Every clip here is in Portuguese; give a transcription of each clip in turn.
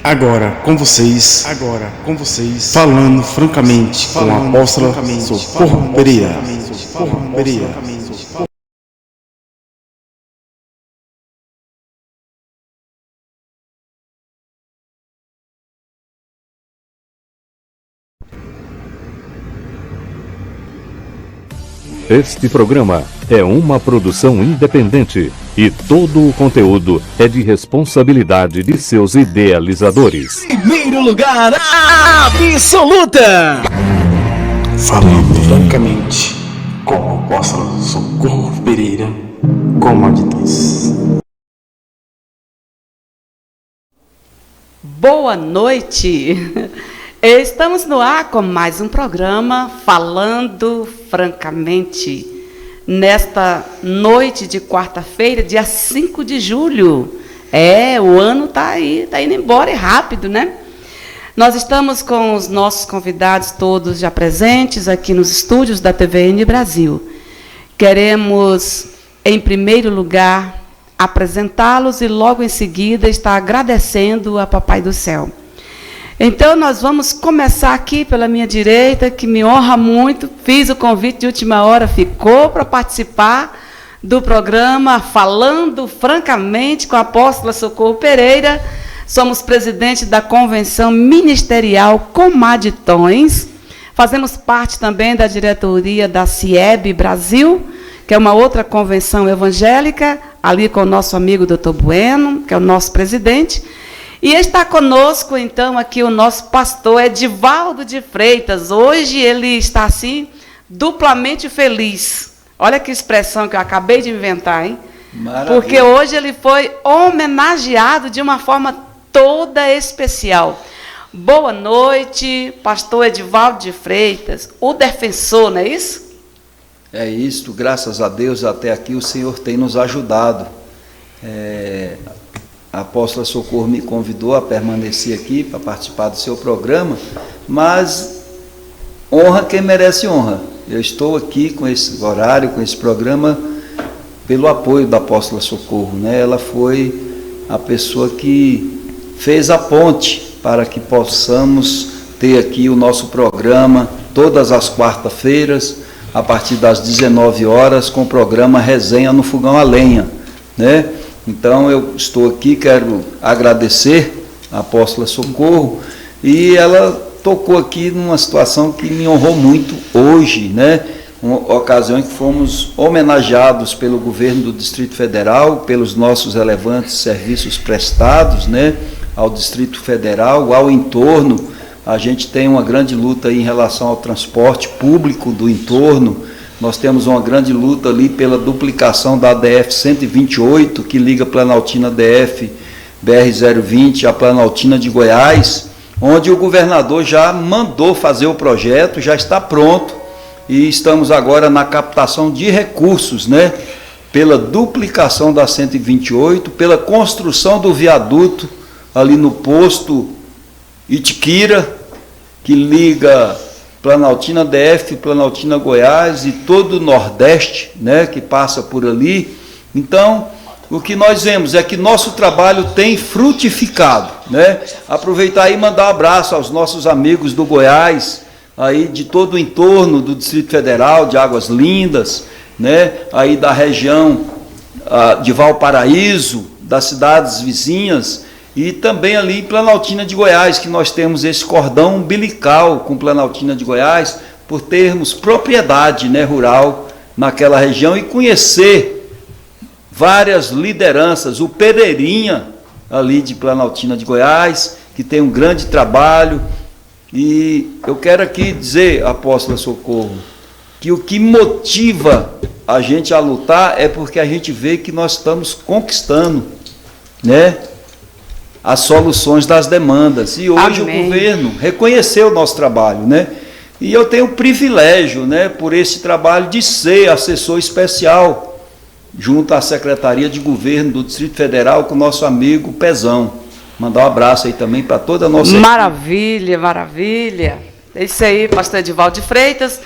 Agora com vocês, falando francamente com a apóstola Socorro Pereira. Este programa é uma produção independente e todo o conteúdo é de responsabilidade de seus idealizadores. Primeiro lugar, absoluta! Falando francamente com a apóstola Socorro Pereira, Comodidões. Boa noite! Estamos no ar com mais um programa Falando Francamente, nesta noite de quarta-feira, dia 5 de julho. O ano está indo embora e rápido, né? Nós estamos com os nossos convidados todos já presentes aqui nos estúdios da TVN Brasil. Queremos, em primeiro lugar, apresentá-los e logo em seguida estar agradecendo a Papai do Céu. Então, nós vamos começar aqui pela minha direita, que me honra muito. Fiz o convite de última hora, ficou para participar do programa Falando Francamente com a apóstola Socorro Pereira. Somos presidente da Convenção Ministerial Comodidões. Fazemos parte também da diretoria da CIEB Brasil, que é uma outra convenção evangélica, ali com o nosso amigo Dr. Bueno, que é o nosso presidente. E está conosco, então, aqui o nosso pastor Edivaldo de Freitas. Hoje ele está, assim, duplamente feliz. Olha que expressão que eu acabei de inventar, hein? Maravilha. Porque hoje ele foi homenageado de uma forma toda especial. Boa noite, pastor Edivaldo de Freitas, o defensor, não é isso? É isso, graças a Deus, até aqui o Senhor tem nos ajudado. A apóstola Socorro me convidou a permanecer aqui para participar do seu programa, mas honra quem merece honra. Eu estou aqui com esse horário, com esse programa, pelo apoio da apóstola Socorro, né? Ela foi a pessoa que fez a ponte para que possamos ter aqui o nosso programa todas as quartas-feiras, a partir das 19 horas, com o programa Resenha no Fogão a Lenha, né? Então, eu estou aqui, quero agradecer a apóstola Socorro, e ela tocou aqui numa situação que me honrou muito hoje, né? Uma ocasião em que fomos homenageados pelo governo do Distrito Federal, pelos nossos relevantes serviços prestados, né? Ao Distrito Federal, ao entorno. A gente tem uma grande luta aí em relação ao transporte público do entorno. Nós temos uma grande luta ali pela duplicação da DF-128, que liga Planaltina DF BR-020 à Planaltina de Goiás, onde o governador já mandou fazer o projeto, já está pronto, e estamos agora na captação de recursos, né? Pela duplicação da 128, pela construção do viaduto ali no posto Itiquira, que liga Planaltina DF, Planaltina Goiás e todo o Nordeste, né, que passa por ali. Então, o que nós vemos é que nosso trabalho tem frutificado, né? Aproveitar aí e mandar um abraço aos nossos amigos do Goiás, aí de todo o entorno do Distrito Federal, de Águas Lindas, né, aí da região de Valparaíso, das cidades vizinhas, e também ali em Planaltina de Goiás, que nós temos esse cordão umbilical com Planaltina de Goiás, por termos propriedade, né, rural naquela região e conhecer várias lideranças, o Pereirinha ali de Planaltina de Goiás, que tem um grande trabalho. E eu quero aqui dizer, apóstola Socorro, que o que motiva a gente a lutar é porque a gente vê que nós estamos conquistando, né, as soluções das demandas. E hoje Amém. O governo reconheceu o nosso trabalho, né? E eu tenho o privilégio, né, por esse trabalho, de ser assessor especial junto à Secretaria de Governo do Distrito Federal com o nosso amigo Pezão. Mandar um abraço aí também para toda a nossa Maravilha, maravilha. É isso aí, pastor Edivaldo de Freitas.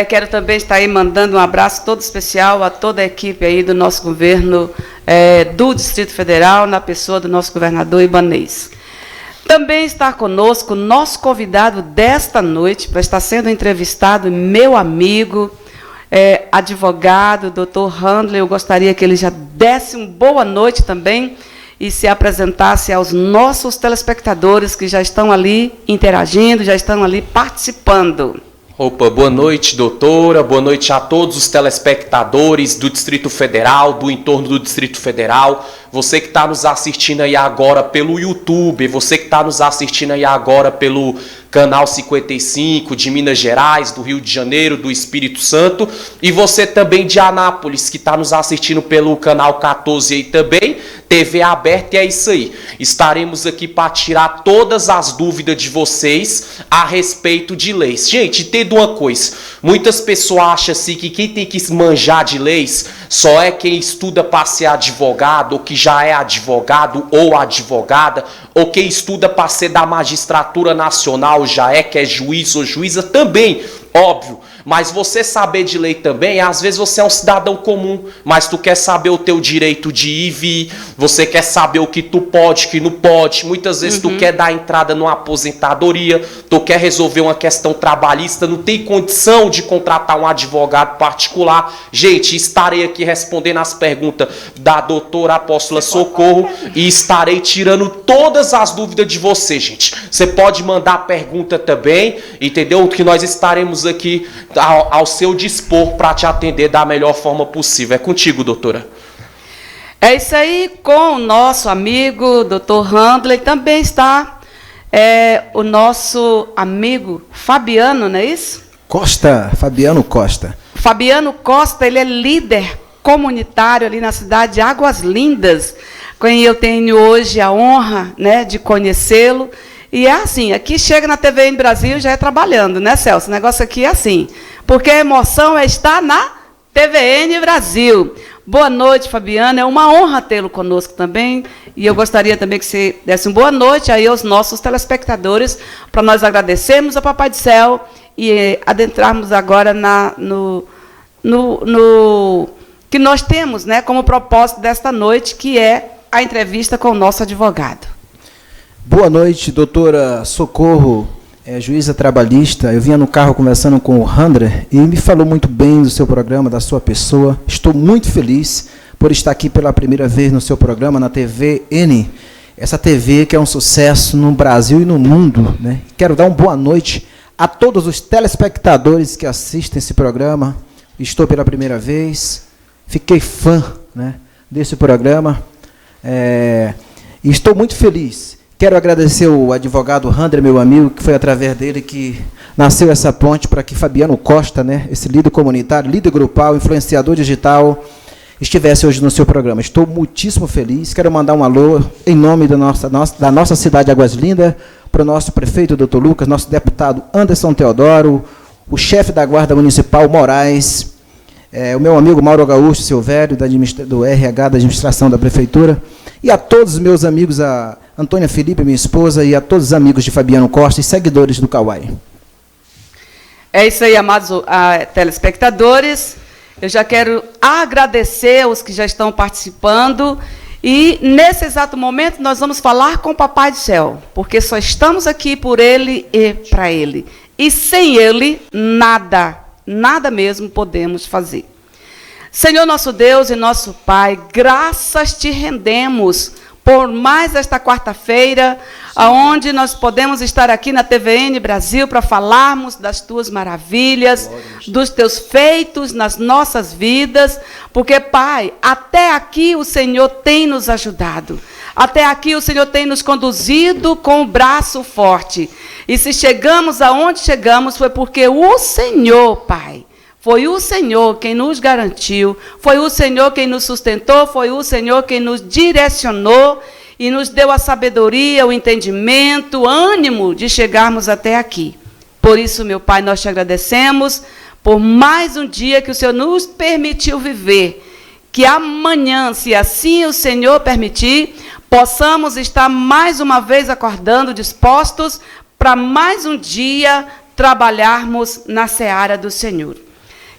Quero também estar aí mandando um abraço todo especial a toda a equipe aí do nosso governo do Distrito Federal, na pessoa do nosso governador Ibanez. Também está conosco o nosso convidado desta noite, para estar sendo entrevistado, meu amigo, advogado, doutor Handley. Eu gostaria que ele já desse uma boa noite também e se apresentasse aos nossos telespectadores que já estão ali interagindo, já estão ali participando. Opa, boa noite, doutora, boa noite a todos os telespectadores do Distrito Federal, do entorno do Distrito Federal, você que está nos assistindo aí agora pelo YouTube, você que está nos assistindo aí agora pelo Canal 55 de Minas Gerais, do Rio de Janeiro, do Espírito Santo, e você também de Anápolis, que está nos assistindo pelo Canal 14 aí também, TV aberta, e é isso aí. Estaremos aqui para tirar todas as dúvidas de vocês a respeito de leis. Gente, entenda uma coisa, muitas pessoas acham assim que quem tem que manjar de leis só é quem estuda para ser advogado, ou que já é advogado ou advogada, ou quem estuda para ser da magistratura nacional, já é que é juiz ou juíza também, óbvio. Mas você saber de lei também, às vezes você é um cidadão comum, mas tu quer saber o teu direito de ir e vir, você quer saber o que tu pode, o que não pode, muitas vezes tu quer dar entrada numa aposentadoria, tu quer resolver uma questão trabalhista, não tem condição de contratar um advogado particular. Gente, estarei aqui respondendo as perguntas da doutora Apóstola Socorro e estarei tirando todas as dúvidas de você, gente. Você pode mandar pergunta também, entendeu? Que nós estaremos aqui ao seu dispor para te atender da melhor forma possível. É contigo, doutora. É isso aí, com o nosso amigo, doutor Handley, também está o nosso amigo Fabiano, não é isso? Costa, Fabiano Costa. Fabiano Costa, ele é líder comunitário ali na cidade de Águas Lindas, quem eu tenho hoje a honra, né, de conhecê-lo. E é assim, aqui chega na TVN Brasil já é trabalhando, né, Celso? O negócio aqui é assim, porque a emoção é estar na TVN Brasil. Boa noite, Fabiano, é uma honra tê-lo conosco também, e eu gostaria também que você desse uma boa noite aí aos nossos telespectadores, para nós agradecermos ao Papai do Céu e adentrarmos agora no que nós temos, né, como propósito desta noite, que é a entrevista com o nosso advogado. Boa noite, doutora Socorro, juíza trabalhista. Eu vinha no carro conversando com o Handler e me falou muito bem do seu programa, da sua pessoa. Estou muito feliz por estar aqui pela primeira vez no seu programa, na TVN. Essa TV que é um sucesso no Brasil e no mundo, né? Quero dar uma boa noite a todos os telespectadores que assistem esse programa. Estou pela primeira vez, fiquei fã, né, desse programa e estou muito feliz. Quero agradecer o advogado Handler, meu amigo, que foi através dele que nasceu essa ponte para que Fabiano Costa, né, esse líder comunitário, líder grupal, influenciador digital, estivesse hoje no seu programa. Estou muitíssimo feliz. Quero mandar um alô em nome da nossa cidade de Águas Lindas para o nosso prefeito, doutor Lucas, nosso deputado Anderson Teodoro, o chefe da Guarda Municipal, Moraes, o meu amigo Mauro Gaúcho Silvério, do RH da administração da prefeitura, e a todos os meus amigos, a Antônia Felipe, minha esposa, e a todos os amigos de Fabiano Costa e seguidores do Kawai. É isso aí, amados telespectadores. Eu já quero agradecer aos que já estão participando. E, nesse exato momento, nós vamos falar com o Papai do Céu, porque só estamos aqui por Ele e para Ele. E sem Ele, nada mesmo podemos fazer. Senhor nosso Deus e nosso Pai, graças te rendemos por mais esta quarta-feira, aonde nós podemos estar aqui na TVN Brasil para falarmos das tuas maravilhas, dos teus feitos nas nossas vidas, porque, Pai, até aqui o Senhor tem nos ajudado, até aqui o Senhor tem nos conduzido com o braço forte, e se chegamos aonde chegamos foi porque o Senhor, Pai, foi o Senhor quem nos garantiu, foi o Senhor quem nos sustentou, foi o Senhor quem nos direcionou e nos deu a sabedoria, o entendimento, o ânimo de chegarmos até aqui. Por isso, meu Pai, nós te agradecemos por mais um dia que o Senhor nos permitiu viver, que amanhã, se assim o Senhor permitir, possamos estar mais uma vez acordando, dispostos para mais um dia trabalharmos na seara do Senhor.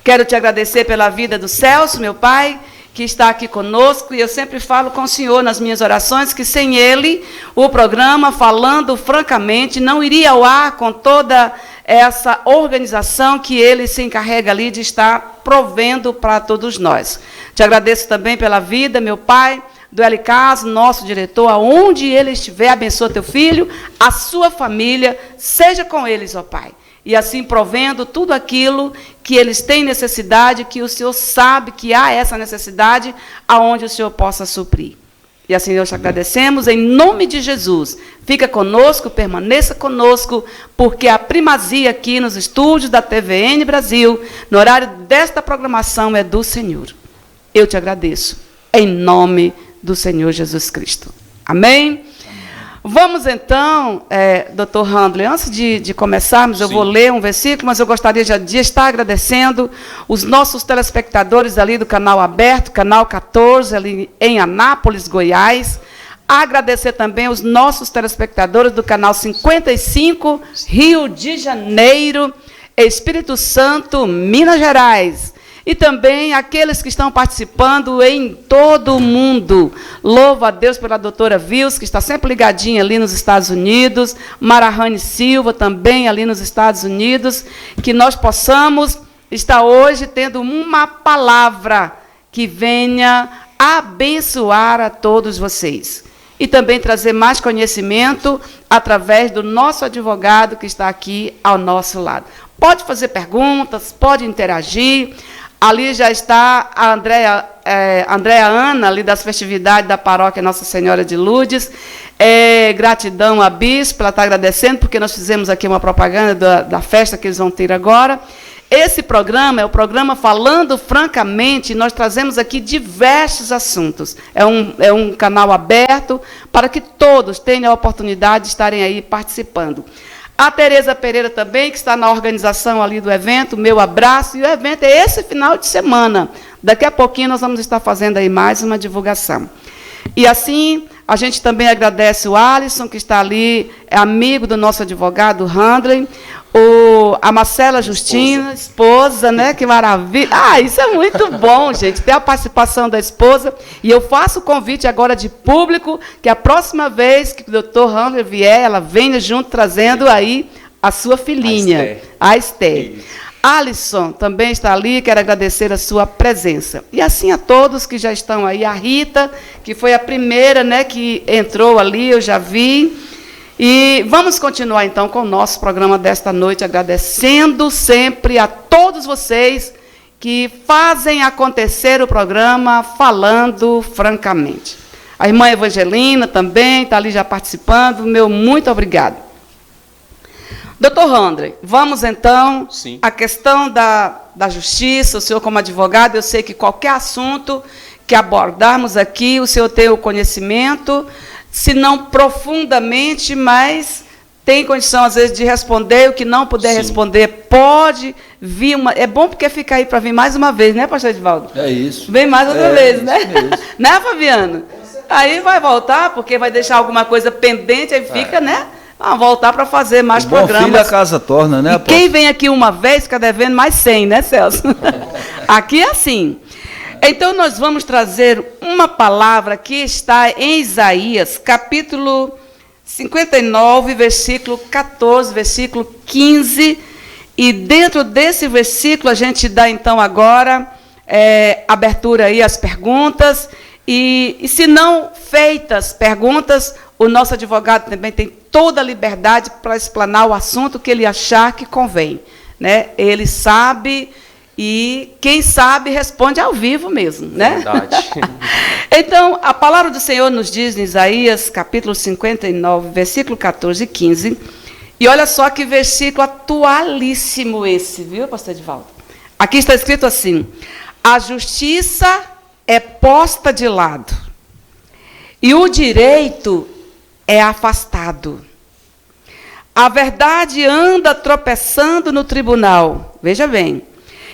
Quero te agradecer pela vida do Celso, meu Pai, que está aqui conosco, e eu sempre falo com o senhor nas minhas orações que sem ele, o programa Falando Francamente não iria ao ar com toda essa organização que ele se encarrega ali de estar provendo para todos nós. Te agradeço também pela vida, meu pai, do L. Caso, nosso diretor, aonde ele estiver, abençoa teu filho, a sua família, seja com eles, ó Pai. E assim provendo tudo aquilo que eles têm necessidade, que o Senhor sabe que há essa necessidade, aonde o Senhor possa suprir. E assim nós te agradecemos, em nome de Jesus. Fica conosco, permaneça conosco, porque a primazia aqui nos estúdios da TVN Brasil, no horário desta programação, é do Senhor. Eu te agradeço, em nome do Senhor Jesus Cristo. Amém? Vamos então, Dr. Handley, antes de começarmos, eu vou ler um versículo, mas eu gostaria já de estar agradecendo os nossos telespectadores ali do canal aberto, canal 14, ali em Anápolis, Goiás. Agradecer também os nossos telespectadores do canal 55, Rio de Janeiro, Espírito Santo, Minas Gerais. E também aqueles que estão participando em todo o mundo. Louvo a Deus pela doutora Vils, que está sempre ligadinha ali nos Estados Unidos, Marahane Silva também ali nos Estados Unidos, que nós possamos estar hoje tendo uma palavra que venha abençoar a todos vocês. E também trazer mais conhecimento através do nosso advogado que está aqui ao nosso lado. Pode fazer perguntas, pode interagir. Ali já está a Andréa Ana, ali das festividades da paróquia Nossa Senhora de Lourdes. Gratidão à bispa, ela está agradecendo, porque nós fizemos aqui uma propaganda da festa que eles vão ter agora. Esse programa é o programa Falando Francamente, nós trazemos aqui diversos assuntos. É um canal aberto para que todos tenham a oportunidade de estarem aí participando. A Tereza Pereira também, que está na organização ali do evento, meu abraço. E o evento é esse final de semana. Daqui a pouquinho nós vamos estar fazendo aí mais uma divulgação. E assim, a gente também agradece o Alisson, que está ali, é amigo do nosso advogado, Handley, a Marcela Justina, esposa, né? Que maravilha. Isso é muito bom, gente, ter a participação da esposa. E eu faço o convite agora de público, que a próxima vez que o doutor Handley vier, ela venha junto, trazendo aí a sua filhinha, a Esther. Alisson também está ali, quero agradecer a sua presença. E assim a todos que já estão aí, a Rita, que foi a primeira, né, que entrou ali, eu já vi. E vamos continuar, então, com o nosso programa desta noite, agradecendo sempre a todos vocês que fazem acontecer o programa Falando Francamente. A irmã Evangelina também está ali já participando, meu muito obrigado. Doutor Handley, vamos, então, à questão da justiça. O senhor, como advogado, eu sei que qualquer assunto que abordarmos aqui, o senhor tem o conhecimento, se não profundamente, mas tem condição, às vezes, de responder. O que não puder responder, pode vir uma... É bom porque fica aí para vir mais uma vez, né, pastor Edvaldo? É isso. Vem mais outra vez, né? Né, Fabiano? Aí vai voltar, porque vai deixar alguma coisa pendente, aí fica, né? Vamos voltar para fazer mais programas. Filho a casa torna, né? E quem vem aqui uma vez, fica devendo mais 100, né, Celso? Aqui é assim. Então, nós vamos trazer uma palavra que está em Isaías, capítulo 59, versículo 14, versículo 15. E dentro desse versículo, a gente dá, então, agora, abertura aí às perguntas. E se não feitas perguntas, o nosso advogado também tem toda a liberdade para explanar o assunto que ele achar que convém, né? Ele sabe, e quem sabe responde ao vivo mesmo, né? Verdade. Então, a palavra do Senhor nos diz em Isaías, capítulo 59, versículo 14 e 15, e olha só que versículo atualíssimo esse, viu, pastor Edvaldo? Aqui está escrito assim: a justiça é posta de lado, e o direito é afastado. A verdade anda tropeçando no tribunal. Veja bem.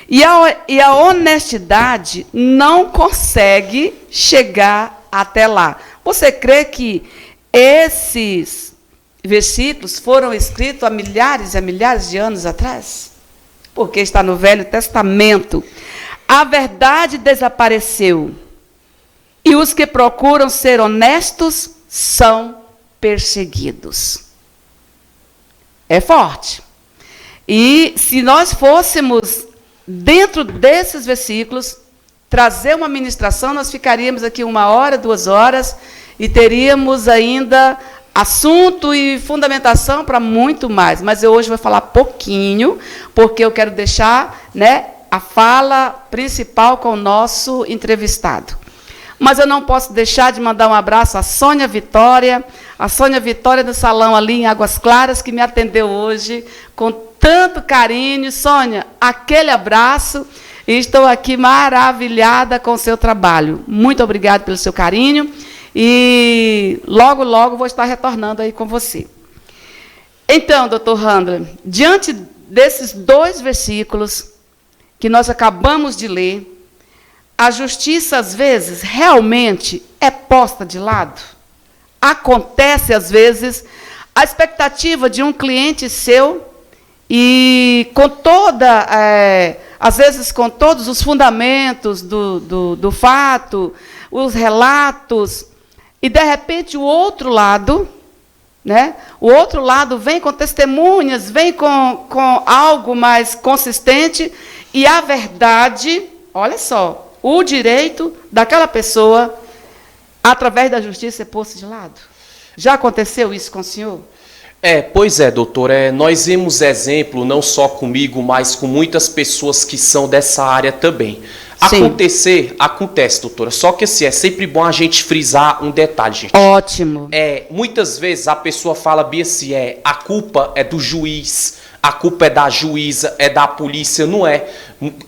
E a honestidade não consegue chegar até lá. Você crê que esses versículos foram escritos há milhares e milhares de anos atrás? Porque está no Velho Testamento. A verdade desapareceu. e os que procuram ser honestos são perseguidos. É forte. E se nós fôssemos, dentro desses versículos, trazer uma ministração, nós ficaríamos aqui 1 hora, 2 horas, e teríamos ainda assunto e fundamentação para muito mais. Mas eu hoje vou falar pouquinho, porque eu quero deixar, né, a fala principal com o nosso entrevistado. Mas eu não posso deixar de mandar um abraço à Sônia Vitória, do salão ali em Águas Claras, que me atendeu hoje com tanto carinho. Sônia, aquele abraço, e estou aqui maravilhada com o seu trabalho. Muito obrigada pelo seu carinho, e logo, logo vou estar retornando aí com você. Então, doutor Handler, diante desses 2 versículos que nós acabamos de ler, a justiça, às vezes, realmente é posta de lado? Acontece, às vezes, a expectativa de um cliente seu e com toda, às vezes, com todos os fundamentos do fato, os relatos, e, de repente, o outro lado, né? O outro lado vem com testemunhas, vem com algo mais consistente, e a verdade, olha só, o direito daquela pessoa, através da justiça, é posto de lado. Já aconteceu isso com o senhor? Pois é, doutor. Nós vemos exemplo, não só comigo, mas com muitas pessoas que são dessa área também. Acontece, doutora. Só que assim, é sempre bom a gente frisar um detalhe, gente. Ótimo. Muitas vezes a pessoa fala bem assim, a culpa é do juiz, a culpa é da juíza, é da polícia. Não é.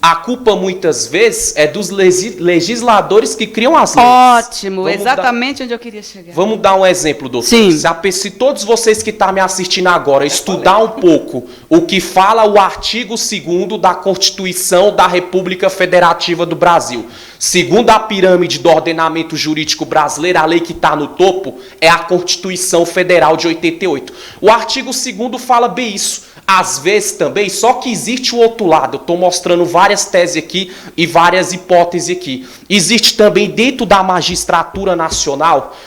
A culpa, muitas vezes, é dos legisladores que criam as leis. Ótimo, exatamente onde eu queria chegar. Vamos dar um exemplo, doutor. Sim. Se todos vocês que estão me assistindo agora estudar um pouco o que fala o artigo 2º da Constituição da República Federativa do Brasil, segundo a pirâmide do ordenamento jurídico brasileiro, a lei que está no topo é a Constituição Federal de 88. O artigo 2º fala bem isso. Às vezes também, só que existe o outro lado. Eu estou mostrando várias teses aqui e várias hipóteses aqui. Existe também dentro da magistratura nacional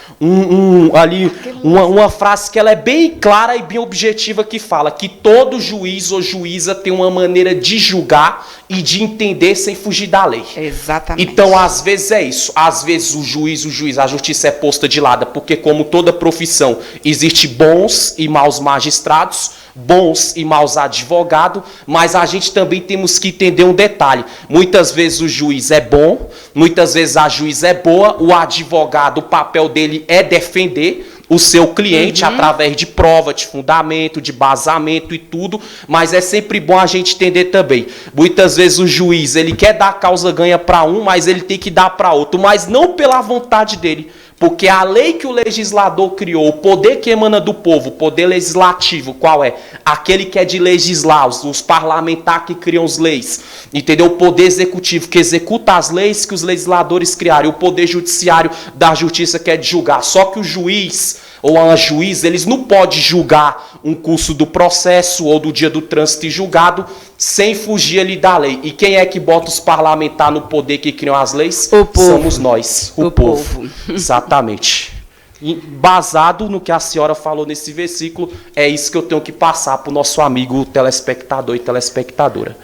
uma frase que ela é bem clara e bem objetiva, que fala que todo juiz ou juíza tem uma maneira de julgar e de entender sem fugir da lei. Exatamente. Então, às vezes é isso. Às vezes o juiz, a justiça é posta de lado, porque como toda profissão, existe bons e maus magistrados, bons e maus advogados, mas a gente também temos que entender um detalhe. Muitas vezes o juiz é bom, muitas vezes a juíza é boa, o advogado, o papel dele é defender o seu cliente através de prova, de fundamento, de basamento e tudo, mas é sempre bom a gente entender também. Muitas vezes o juiz, ele quer dar a causa ganha para um, mas ele tem que dar para outro, mas não pela vontade dele. Porque a lei que o legislador criou, o poder que emana do povo, o poder legislativo, qual é? Aquele que é de legislar, os parlamentares que criam as leis, entendeu? O poder executivo que executa as leis que os legisladores criaram, o poder judiciário da justiça que é de julgar. Só que o juiz ou a juíza, eles não podem julgar um curso do processo ou do dia do trânsito e julgado sem fugir ali da lei. E quem é que bota os parlamentares no poder que criam as leis? O povo. Somos nós, o povo. Exatamente. E basado no que a senhora falou nesse versículo, é isso que eu tenho que passar para o nosso amigo telespectador e telespectadora.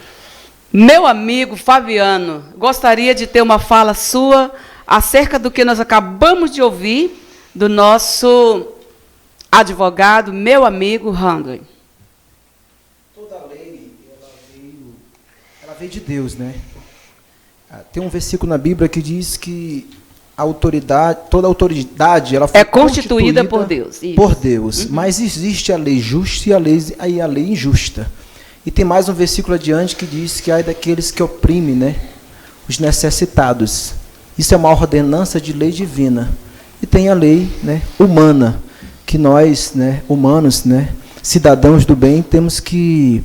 Meu amigo Fabiano, gostaria de ter uma fala sua acerca do que nós acabamos de ouvir do nosso advogado, meu amigo Handler. Toda lei, ela veio de Deus, né? Tem um versículo na Bíblia que diz que a autoridade, toda autoridade, ela foi constituída por Deus. Isso. Por Deus. Mas existe a lei justa e a lei injusta. E tem mais um versículo adiante que diz que ai daqueles que oprimem, né, os necessitados. Isso é uma ordenança de lei divina. E tem a lei, né, humana, que nós, né, humanos, né, cidadãos do bem, temos que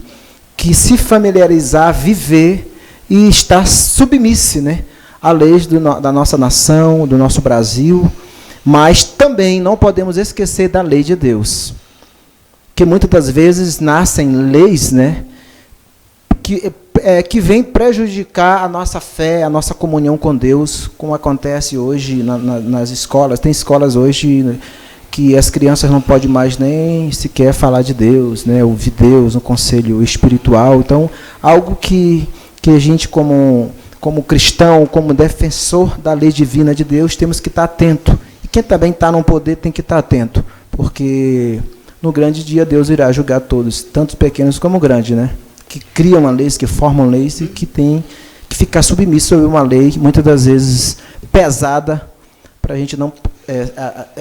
se familiarizar, viver e estar submissos, né, a leis da nossa nação, do nosso Brasil, mas também não podemos esquecer da lei de Deus. Que muitas das vezes nascem leis, né, que que vem prejudicar a nossa fé, a nossa comunhão com Deus, como acontece hoje nas escolas. Tem escolas hoje que as crianças não podem mais nem sequer falar de Deus, né, ouvir Deus, um conselho espiritual. Então, algo que a gente, como cristão, como defensor da lei divina de Deus, temos que estar atento. E quem também está no poder tem que estar atento, porque no grande dia Deus irá julgar todos, tanto pequenos como grandes, né? Que criam leis, que formam leis e que tem que ficar submisso a uma lei, muitas das vezes pesada, para a gente não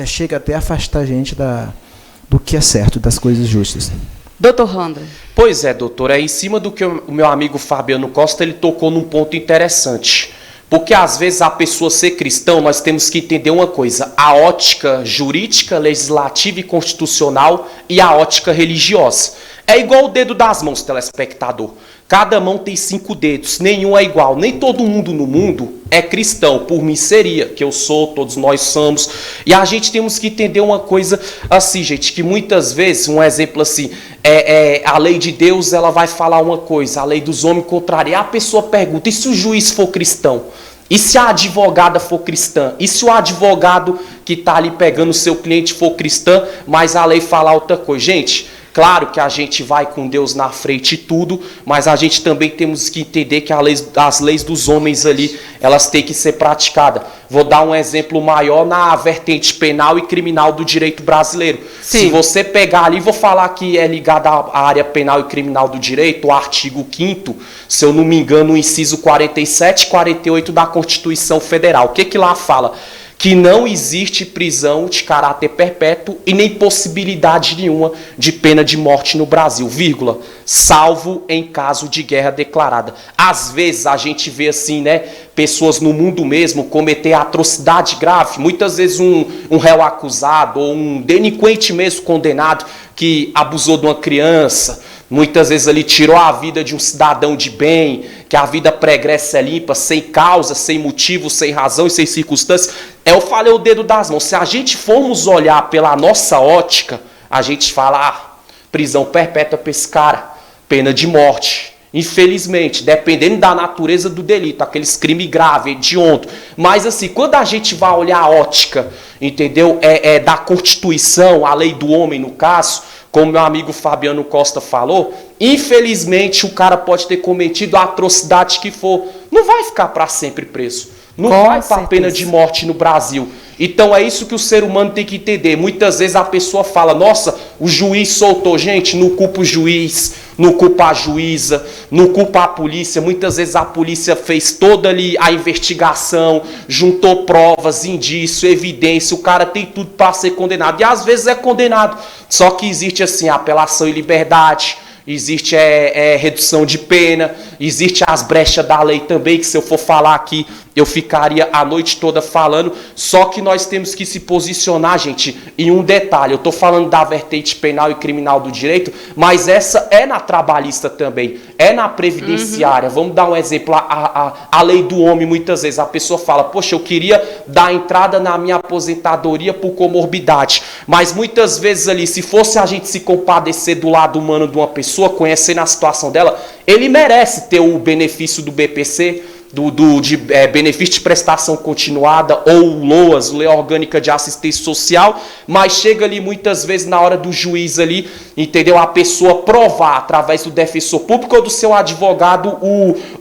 chega até a afastar a gente do que é certo, das coisas justas. Doutor Randra. Pois é, doutor, em cima do que o meu amigo Fabiano Costa, ele tocou num ponto interessante. Porque às vezes a pessoa ser cristão, nós temos que entender uma coisa: a ótica jurídica, legislativa e constitucional e a ótica religiosa. É igual o dedo das mãos, telespectador. Cada mão tem 5 dedos, nenhum é igual. Nem todo mundo no mundo é cristão. Por mim seria, que eu sou, todos nós somos. E a gente temos que entender uma coisa assim, gente, que muitas vezes, um exemplo assim, a lei de Deus, ela vai falar uma coisa, a lei dos homens contrária. A pessoa pergunta: e se o juiz for cristão? E se a advogada for cristã? E se o advogado que está ali pegando o seu cliente for cristã, mas a lei fala outra coisa? Gente, claro que a gente vai com Deus na frente e tudo, mas a gente também temos que entender que as leis dos homens ali, elas têm que ser praticadas. Vou dar um exemplo maior na vertente penal e criminal do direito brasileiro. Sim. Se você pegar ali, vou falar que é ligado à área penal e criminal do direito, o artigo 5º, se eu não me engano, o inciso 47 e 48 da Constituição Federal. O que lá fala? Que não existe prisão de caráter perpétuo e nem possibilidade nenhuma de pena de morte no Brasil, vírgula, salvo em caso de guerra declarada. Às vezes a gente vê assim, né, pessoas no mundo mesmo cometer atrocidade grave, muitas vezes um réu acusado ou um delinquente mesmo condenado que abusou de uma criança, muitas vezes ali tirou a vida de um cidadão de bem, que a vida pregressa é limpa, sem causa, sem motivo, sem razão e sem circunstância. Eu falei o dedo das mãos. Se a gente formos olhar pela nossa ótica, a gente fala: prisão perpétua para esse cara, pena de morte. Infelizmente, dependendo da natureza do delito, aqueles crimes graves, hediondo. Mas assim, quando a gente vai olhar a ótica, entendeu? Da Constituição, a lei do homem no caso, como meu amigo Fabiano Costa falou, infelizmente o cara pode ter cometido a atrocidade que for, não vai ficar para sempre preso, não vai para a pena de morte no Brasil. Então é isso que o ser humano tem que entender. Muitas vezes a pessoa fala: nossa, o juiz soltou. Gente, não culpa o juiz, não culpa a juíza, não culpa a polícia. Muitas vezes a polícia fez toda ali a investigação, juntou provas, indício, evidência, o cara tem tudo para ser condenado. E às vezes é condenado. Só que existe assim apelação em liberdade, existe redução de pena, existe as brechas da lei também, que se eu for falar aqui, eu ficaria a noite toda falando. Só que nós temos que se posicionar, gente, em um detalhe. Eu estou falando da vertente penal e criminal do direito, mas essa é na trabalhista também, é na previdenciária. Vamos dar um exemplo, a lei do homem, muitas vezes a pessoa fala: poxa, eu queria dar entrada na minha aposentadoria por comorbidade, mas muitas vezes ali, se fosse a gente se compadecer do lado humano de uma pessoa, conhecendo a situação dela, ele merece ter o benefício do BPC, de benefício de prestação continuada, ou LOAS, Lei Orgânica de Assistência Social, mas chega ali muitas vezes na hora do juiz ali, entendeu? A pessoa provar através do defensor público ou do seu advogado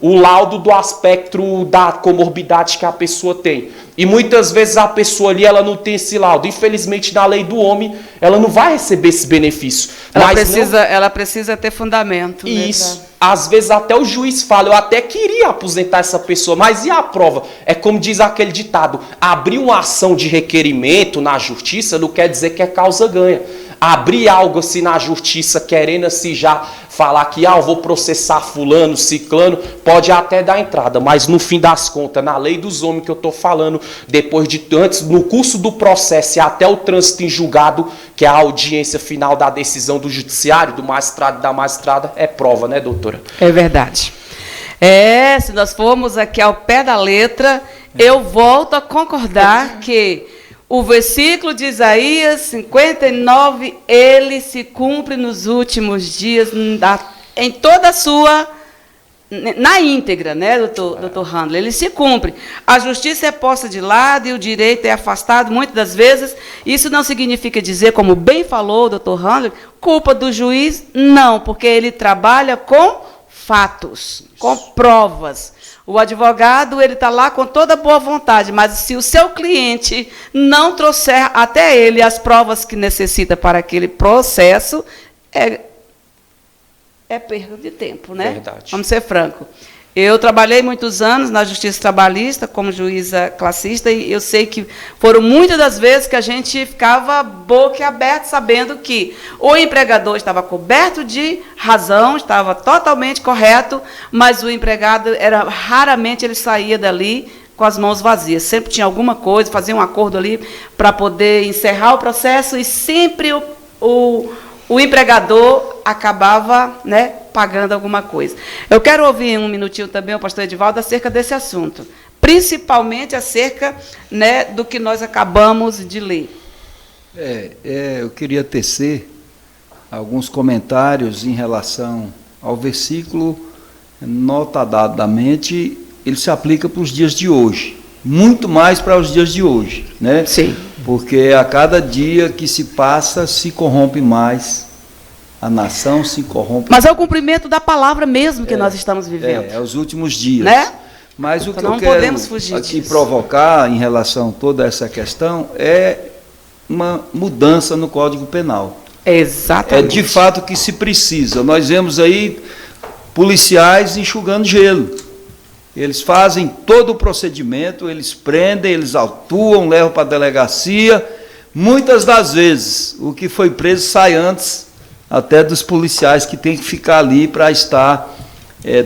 o laudo do aspecto da comorbidade que a pessoa tem. E muitas vezes a pessoa ali, ela não tem esse laudo. Infelizmente, na lei do homem, ela não vai receber esse benefício. Ela precisa ter fundamento. Isso. Né? Às vezes até o juiz fala: eu até queria aposentar essa pessoa, mas e a prova? É como diz aquele ditado: abrir uma ação de requerimento na justiça não quer dizer que é causa ganha. Abrir algo assim na justiça, querendo assim já falar que eu vou processar fulano, ciclano, pode até dar entrada, mas no fim das contas, na lei dos homens que eu estou falando, antes, no curso do processo e até o trânsito em julgado, que é a audiência final da decisão do judiciário, do magistrado e da magistrada, é prova, né, doutora? É verdade. Se nós formos aqui ao pé da letra, eu volto a concordar que o versículo de Isaías 59, ele se cumpre nos últimos dias, em toda a sua na íntegra, né, doutor Handler, ele se cumpre. A justiça é posta de lado e o direito é afastado muitas das vezes. Isso não significa dizer, como bem falou o doutor Handler, culpa do juiz, não, porque ele trabalha com fatos, com provas. O advogado, ele está lá com toda boa vontade, mas se o seu cliente não trouxer até ele as provas que necessita para aquele processo, é perda de tempo, né? Verdade. Vamos ser francos. Eu trabalhei muitos anos na Justiça Trabalhista, como juíza classista, e eu sei que foram muitas das vezes que a gente ficava boca aberta, sabendo que o empregador estava coberto de razão, estava totalmente correto, mas o empregado, raramente ele saía dali com as mãos vazias. Sempre tinha alguma coisa, fazia um acordo ali para poder encerrar o processo, e sempre o empregador acabava, né, pagando alguma coisa. Eu quero ouvir um minutinho também o pastor Edivaldo acerca desse assunto, principalmente acerca, né, do que nós acabamos de ler. Eu queria tecer alguns comentários em relação ao versículo. Notadamente, ele se aplica para os dias de hoje, muito mais para os dias de hoje, né? Sim. Porque a cada dia que se passa, se corrompe mais, a nação se corrompe. Mas é o cumprimento da palavra mesmo que nós estamos vivendo. É os últimos dias. Né? Mas o Então que não eu quero podemos fugir aqui disso. provocar em relação a toda essa questão é uma mudança no Código Penal. Exatamente. É de fato que se precisa. Nós vemos aí policiais enxugando gelo. Eles fazem todo o procedimento, eles prendem, eles autuam, levam para a delegacia. Muitas das vezes, o que foi preso sai antes até dos policiais que têm que ficar ali para estar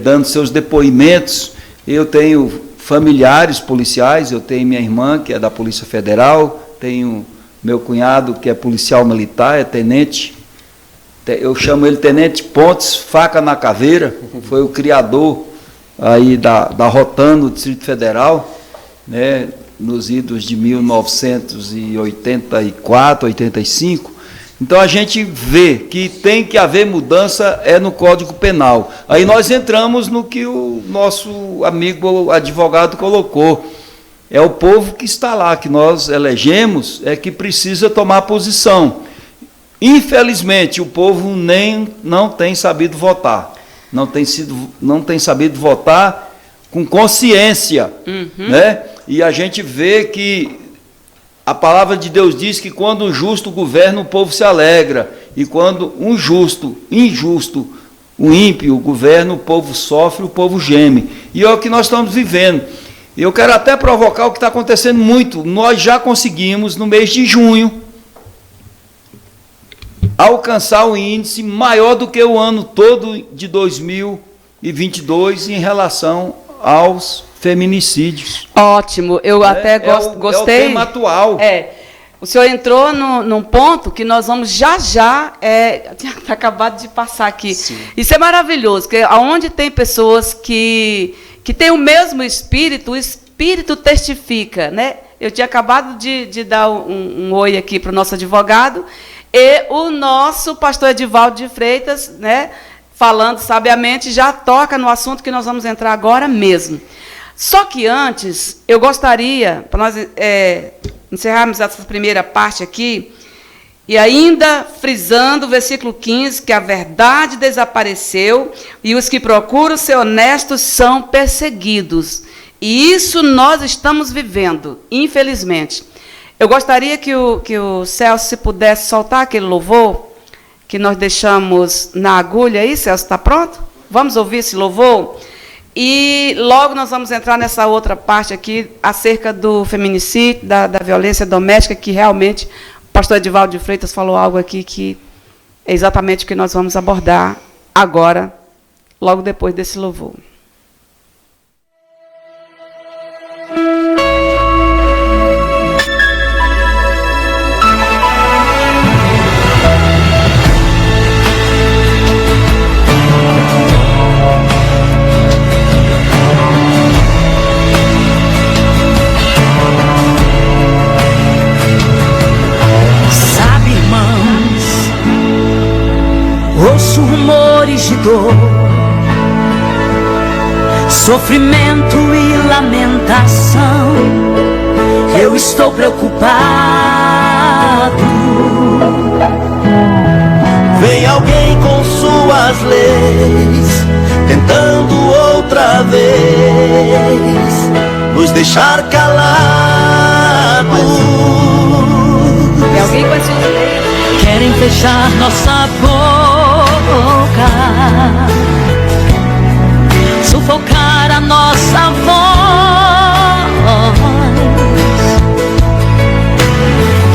dando seus depoimentos. Eu tenho familiares policiais, eu tenho minha irmã, que é da Polícia Federal, tenho meu cunhado, que é policial militar, é tenente. Eu chamo ele Tenente Pontes, faca na caveira, foi o criador aí da Rotan no Distrito Federal, né, nos idos de 1984, 85. Então a gente vê que tem que haver mudança no Código Penal. Aí nós entramos no que o nosso amigo advogado colocou. É o povo que está lá, que nós elegemos, que precisa tomar posição. Infelizmente, o povo não tem sabido votar. Não tem sabido votar com consciência, né? E a gente vê que a palavra de Deus diz que quando um justo governa, o povo se alegra, e quando um injusto, o ímpio governa, o povo sofre, o povo geme. E é o que nós estamos vivendo. E eu quero até provocar o que está acontecendo muito. Nós já conseguimos, no mês de junho, alcançar um índice maior do que o ano todo de 2022 em relação aos feminicídios. Ótimo, eu até gostei. É o tema atual. O senhor entrou num ponto que nós vamos já, tinha acabado de passar aqui. Sim. Isso é maravilhoso, porque onde tem pessoas que têm o mesmo espírito, o espírito testifica, né? Eu tinha acabado de dar um oi aqui para o nosso advogado, e o nosso pastor Edivaldo de Freitas, né, falando sabiamente, já toca no assunto que nós vamos entrar agora mesmo. Só que antes, eu gostaria, para nós encerrarmos essa primeira parte aqui, e ainda frisando o versículo 15, que a verdade desapareceu e os que procuram ser honestos são perseguidos. E isso nós estamos vivendo, infelizmente. Eu gostaria que o Celso, se pudesse soltar aquele louvor que nós deixamos na agulha aí. Celso, está pronto? Vamos ouvir esse louvor? E logo nós vamos entrar nessa outra parte aqui, acerca do feminicídio, da violência doméstica, que realmente o pastor Edivaldo de Freitas falou algo aqui que é exatamente o que nós vamos abordar agora, logo depois desse louvor. Ouço rumores de dor, sofrimento e lamentação, eu estou preocupado. Vem alguém com suas leis, tentando outra vez nos deixar calados. Vem alguém com as suas leis. Querem fechar nossa boca, sufocar a nossa voz,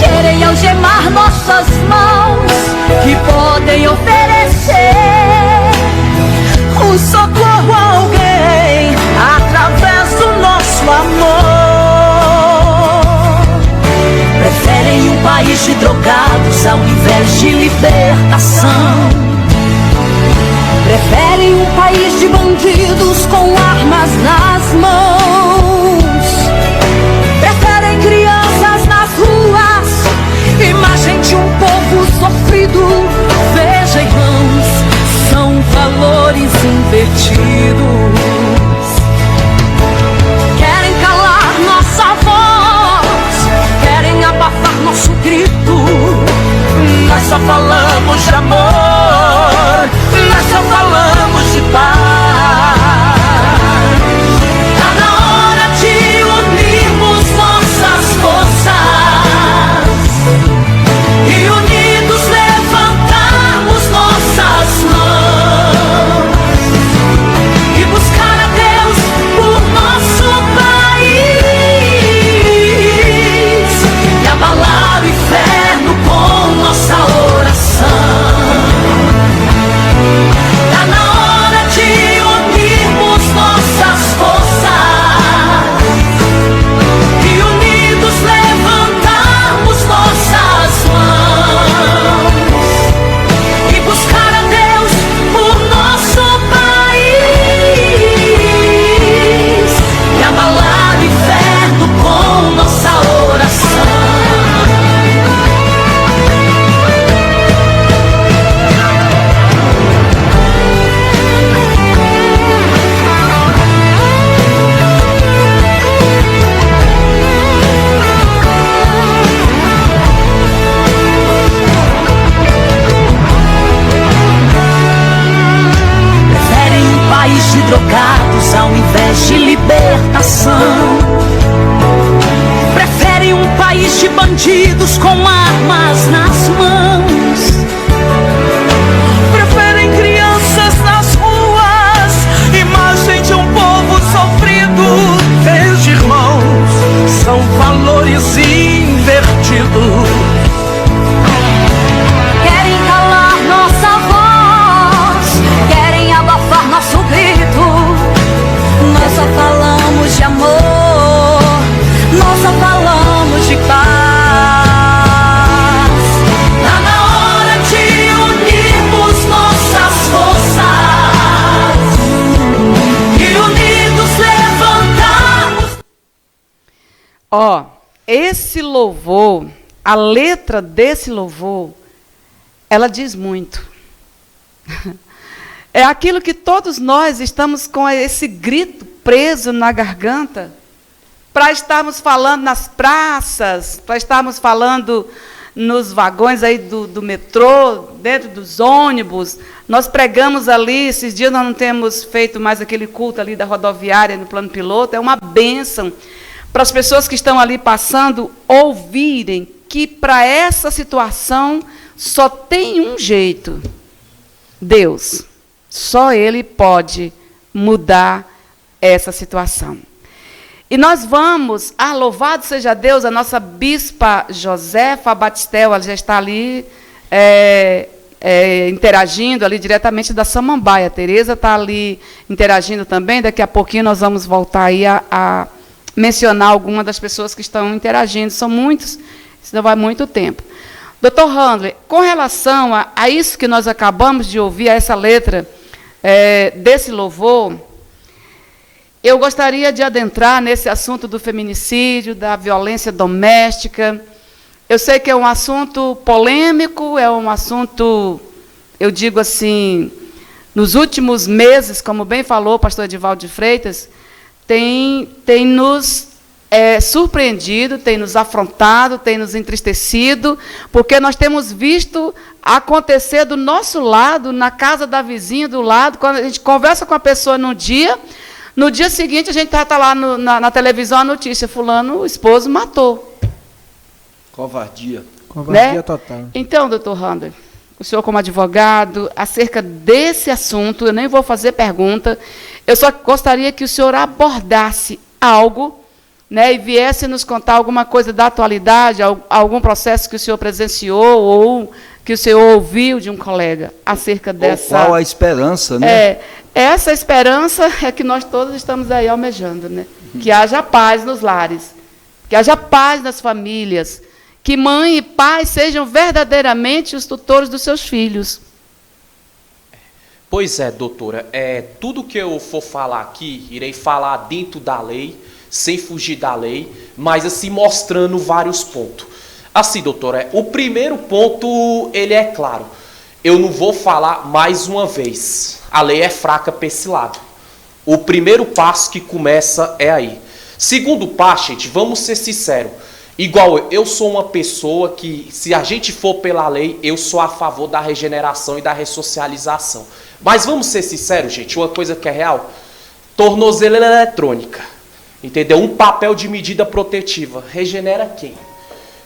querem algemar nossas mãos que podem oferecer um socorro a alguém através do nosso amor. Preferem um país de drogados ao invés de libertação. Preferem um país de bandidos com armas nas mãos. Preferem crianças nas ruas, imagem de um povo sofrido. Veja, irmãos, são valores invertidos. Querem calar nossa voz, querem abafar nosso grito. Nós só falamos de amor, nós só falamos de paz. Tá na hora de unirmos nossas forças e unidos levantarmos nossas mãos e buscar a Deus por nosso país e abalar o inferno com nossa oração. Tá na hora de unirmos nossas forças e unidos levantarmos nossas mãos e buscar a Deus por nosso país e abalar o inferno com nossa oração. Preferem um país de drogados ao invés de libertação. Preferem um país de bandidos com armas nas mãos. Preferem crianças nas ruas, imagem de um povo sofrido. Veja, irmãos, são valores invertidos. Querem calar nossa voz, querem abafar nosso grito. Nós só falamos de amor, nós só falamos de paz. Tá na hora de unirmos nossas forças e unidos levantarmos. Ó, esse louvor, a letra desse louvor, ela diz muito. É aquilo que todos nós estamos com esse grito preso na garganta, para estarmos falando nas praças, para estarmos falando nos vagões aí do metrô, dentro dos ônibus. Nós pregamos ali, esses dias nós não temos feito mais aquele culto ali da rodoviária no plano piloto, é uma bênção para as pessoas que estão ali passando ouvirem que para essa situação só tem um jeito: Deus. Só Ele pode mudar essa situação. E nós vamos, louvado seja Deus, a nossa bispa Josefa Batistel, ela já está ali interagindo ali diretamente da Samambaia. A Tereza está ali interagindo também. Daqui a pouquinho nós vamos voltar aí a mencionar algumas das pessoas que estão interagindo. São muitos, isso não vai muito tempo. Dr. Handler, com relação a isso que nós acabamos de ouvir, a essa letra desse louvor, eu gostaria de adentrar nesse assunto do feminicídio, da violência doméstica. Eu sei que é um assunto polêmico, é um assunto, eu digo assim, nos últimos meses, como bem falou o pastor Edivaldo de Freitas, tem nos surpreendido, tem nos afrontado, tem nos entristecido, porque nós temos visto acontecer do nosso lado, na casa da vizinha do lado, quando a gente conversa com a pessoa no dia seguinte a gente está lá na televisão a notícia, fulano, o esposo matou. Covardia. Covardia, né? Total. Então, doutor Rander, o senhor como advogado, acerca desse assunto, eu nem vou fazer pergunta, eu só gostaria que o senhor abordasse algo, né, e viesse nos contar alguma coisa da atualidade, algum processo que o senhor presenciou ou que o senhor ouviu de um colega acerca dessa... Qual a esperança, né? Essa esperança é que nós todos estamos aí almejando, né? Que haja paz nos lares, que haja paz nas famílias, que mãe e pai sejam verdadeiramente os tutores dos seus filhos. Pois é, doutora, tudo que eu for falar aqui, irei falar dentro da lei, sem fugir da lei, mas assim mostrando vários pontos. Assim, doutora, o primeiro ponto, ele é claro. Eu não vou falar mais uma vez. A lei é fraca para esse lado. O primeiro passo que começa é aí. Segundo passo, gente, vamos ser sinceros. Igual eu sou uma pessoa que, se a gente for pela lei, eu sou a favor da regeneração e da ressocialização. Mas vamos ser sinceros, gente, uma coisa que é real. Tornozeleira eletrônica. Entendeu? Um papel de medida protetiva. Regenera quem?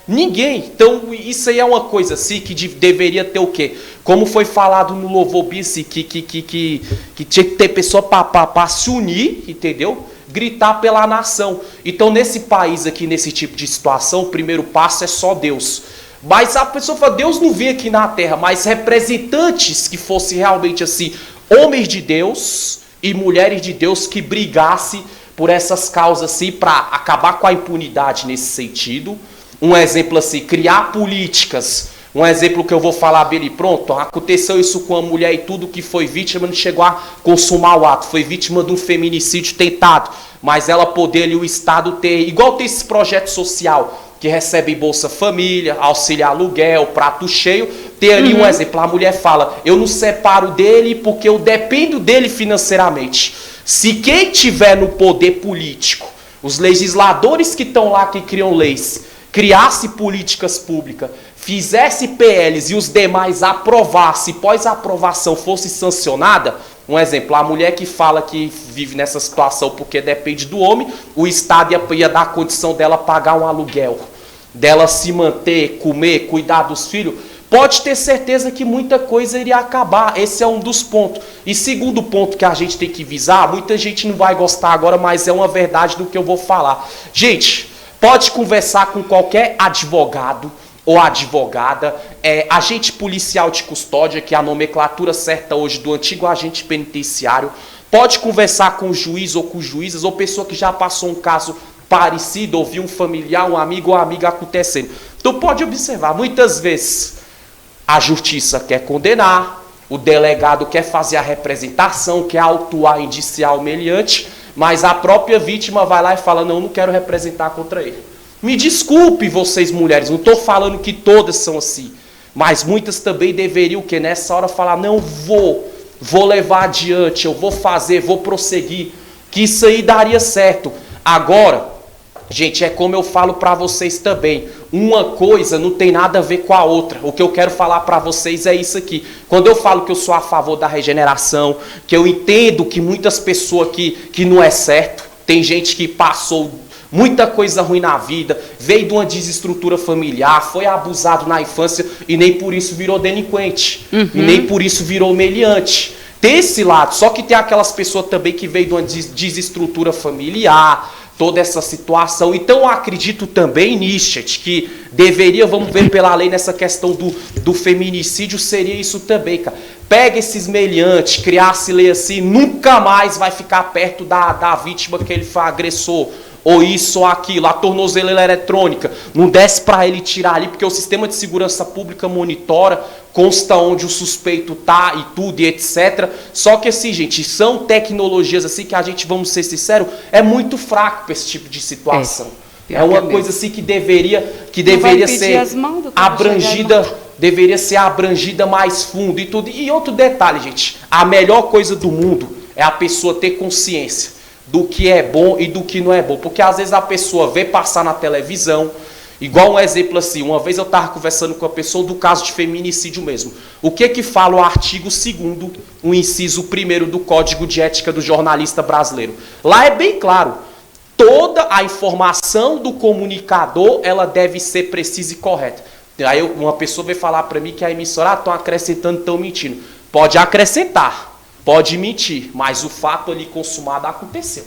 Ninguém. Então, isso aí é uma coisa assim que deveria ter o quê? Como foi falado no Louvor Bici, que tinha que ter pessoa para se unir, entendeu? Gritar pela nação. Então, nesse país aqui, nesse tipo de situação, o primeiro passo é só Deus. Mas a pessoa fala, Deus não veio aqui na terra, mas representantes que fossem realmente assim, homens de Deus e mulheres de Deus que brigassem por essas causas assim, para acabar com a impunidade nesse sentido. Um exemplo assim, criar políticas. Um exemplo que eu vou falar bem pronto, aconteceu isso com a mulher e tudo que foi vítima, não chegou a consumar o ato, foi vítima de um feminicídio tentado, mas ela poder ali, o Estado ter, igual tem esse projeto social, que recebe Bolsa Família, auxílio aluguel, prato cheio, ter ali um exemplo, a mulher fala, eu não separo dele porque eu dependo dele financeiramente. Se quem tiver no poder político, os legisladores que estão lá, que criam leis, criasse políticas públicas, fizesse PLs e os demais aprovasse, pós-aprovação fosse sancionada, um exemplo, a mulher que fala que vive nessa situação porque depende do homem, o Estado ia dar a condição dela pagar um aluguel, dela se manter, comer, cuidar dos filhos, pode ter certeza que muita coisa iria acabar. Esse é um dos pontos. E segundo ponto que a gente tem que visar, muita gente não vai gostar agora, mas é uma verdade do que eu vou falar. Gente, pode conversar com qualquer advogado ou advogada, agente policial de custódia, que é a nomenclatura certa hoje do antigo agente penitenciário, pode conversar com o juiz ou com juízes, ou pessoa que já passou um caso parecido, ou viu um familiar, um amigo ou amiga acontecendo. Então pode observar, muitas vezes a justiça quer condenar, o delegado quer fazer a representação, quer autuar, indiciar o meliante, mas a própria vítima vai lá e fala, não quero representar contra ele. Me desculpe vocês mulheres, não estou falando que todas são assim, mas muitas também deveriam que nessa hora falar, não vou levar adiante, eu vou fazer, vou prosseguir, que isso aí daria certo. Agora, gente, é como eu falo para vocês também, uma coisa não tem nada a ver com a outra. O que eu quero falar para vocês é isso aqui. Quando eu falo que eu sou a favor da regeneração, que eu entendo que muitas pessoas que não é certo, tem gente que passou muita coisa ruim na vida, veio de uma desestrutura familiar, foi abusado na infância e nem por isso virou delinquente, e nem por isso virou meliante. Tem esse lado, só que tem aquelas pessoas também que veio de uma desestrutura familiar, toda essa situação. Então eu acredito também, Nietzsche, que deveria, vamos ver pela lei nessa questão do feminicídio, seria isso também, cara. Pega esses meliantes, criasse lei assim, nunca mais vai ficar perto da vítima que ele foi agressor, ou isso ou aquilo, a tornozeleira eletrônica, não desce para ele tirar ali, porque o sistema de segurança pública monitora, consta onde o suspeito tá e tudo e etc. Só que assim, gente, são tecnologias assim que a gente, vamos ser sinceros, é muito fraco para esse tipo de situação. É uma coisa assim que deveria ser abrangida deveria ser abrangida mais fundo e tudo. E outro detalhe, gente, a melhor coisa do mundo é a pessoa ter consciência do que é bom e do que não é bom. Porque às vezes a pessoa vê passar na televisão, igual um exemplo assim, uma vez eu estava conversando com uma pessoa do caso de feminicídio mesmo. O que fala o artigo 2º, o inciso 1º do Código de Ética do Jornalista Brasileiro? Lá é bem claro, toda a informação do comunicador, ela deve ser precisa e correta. Aí uma pessoa veio falar para mim que a emissora, estão acrescentando, estão mentindo. Pode acrescentar, pode mentir, mas o fato ali consumado aconteceu.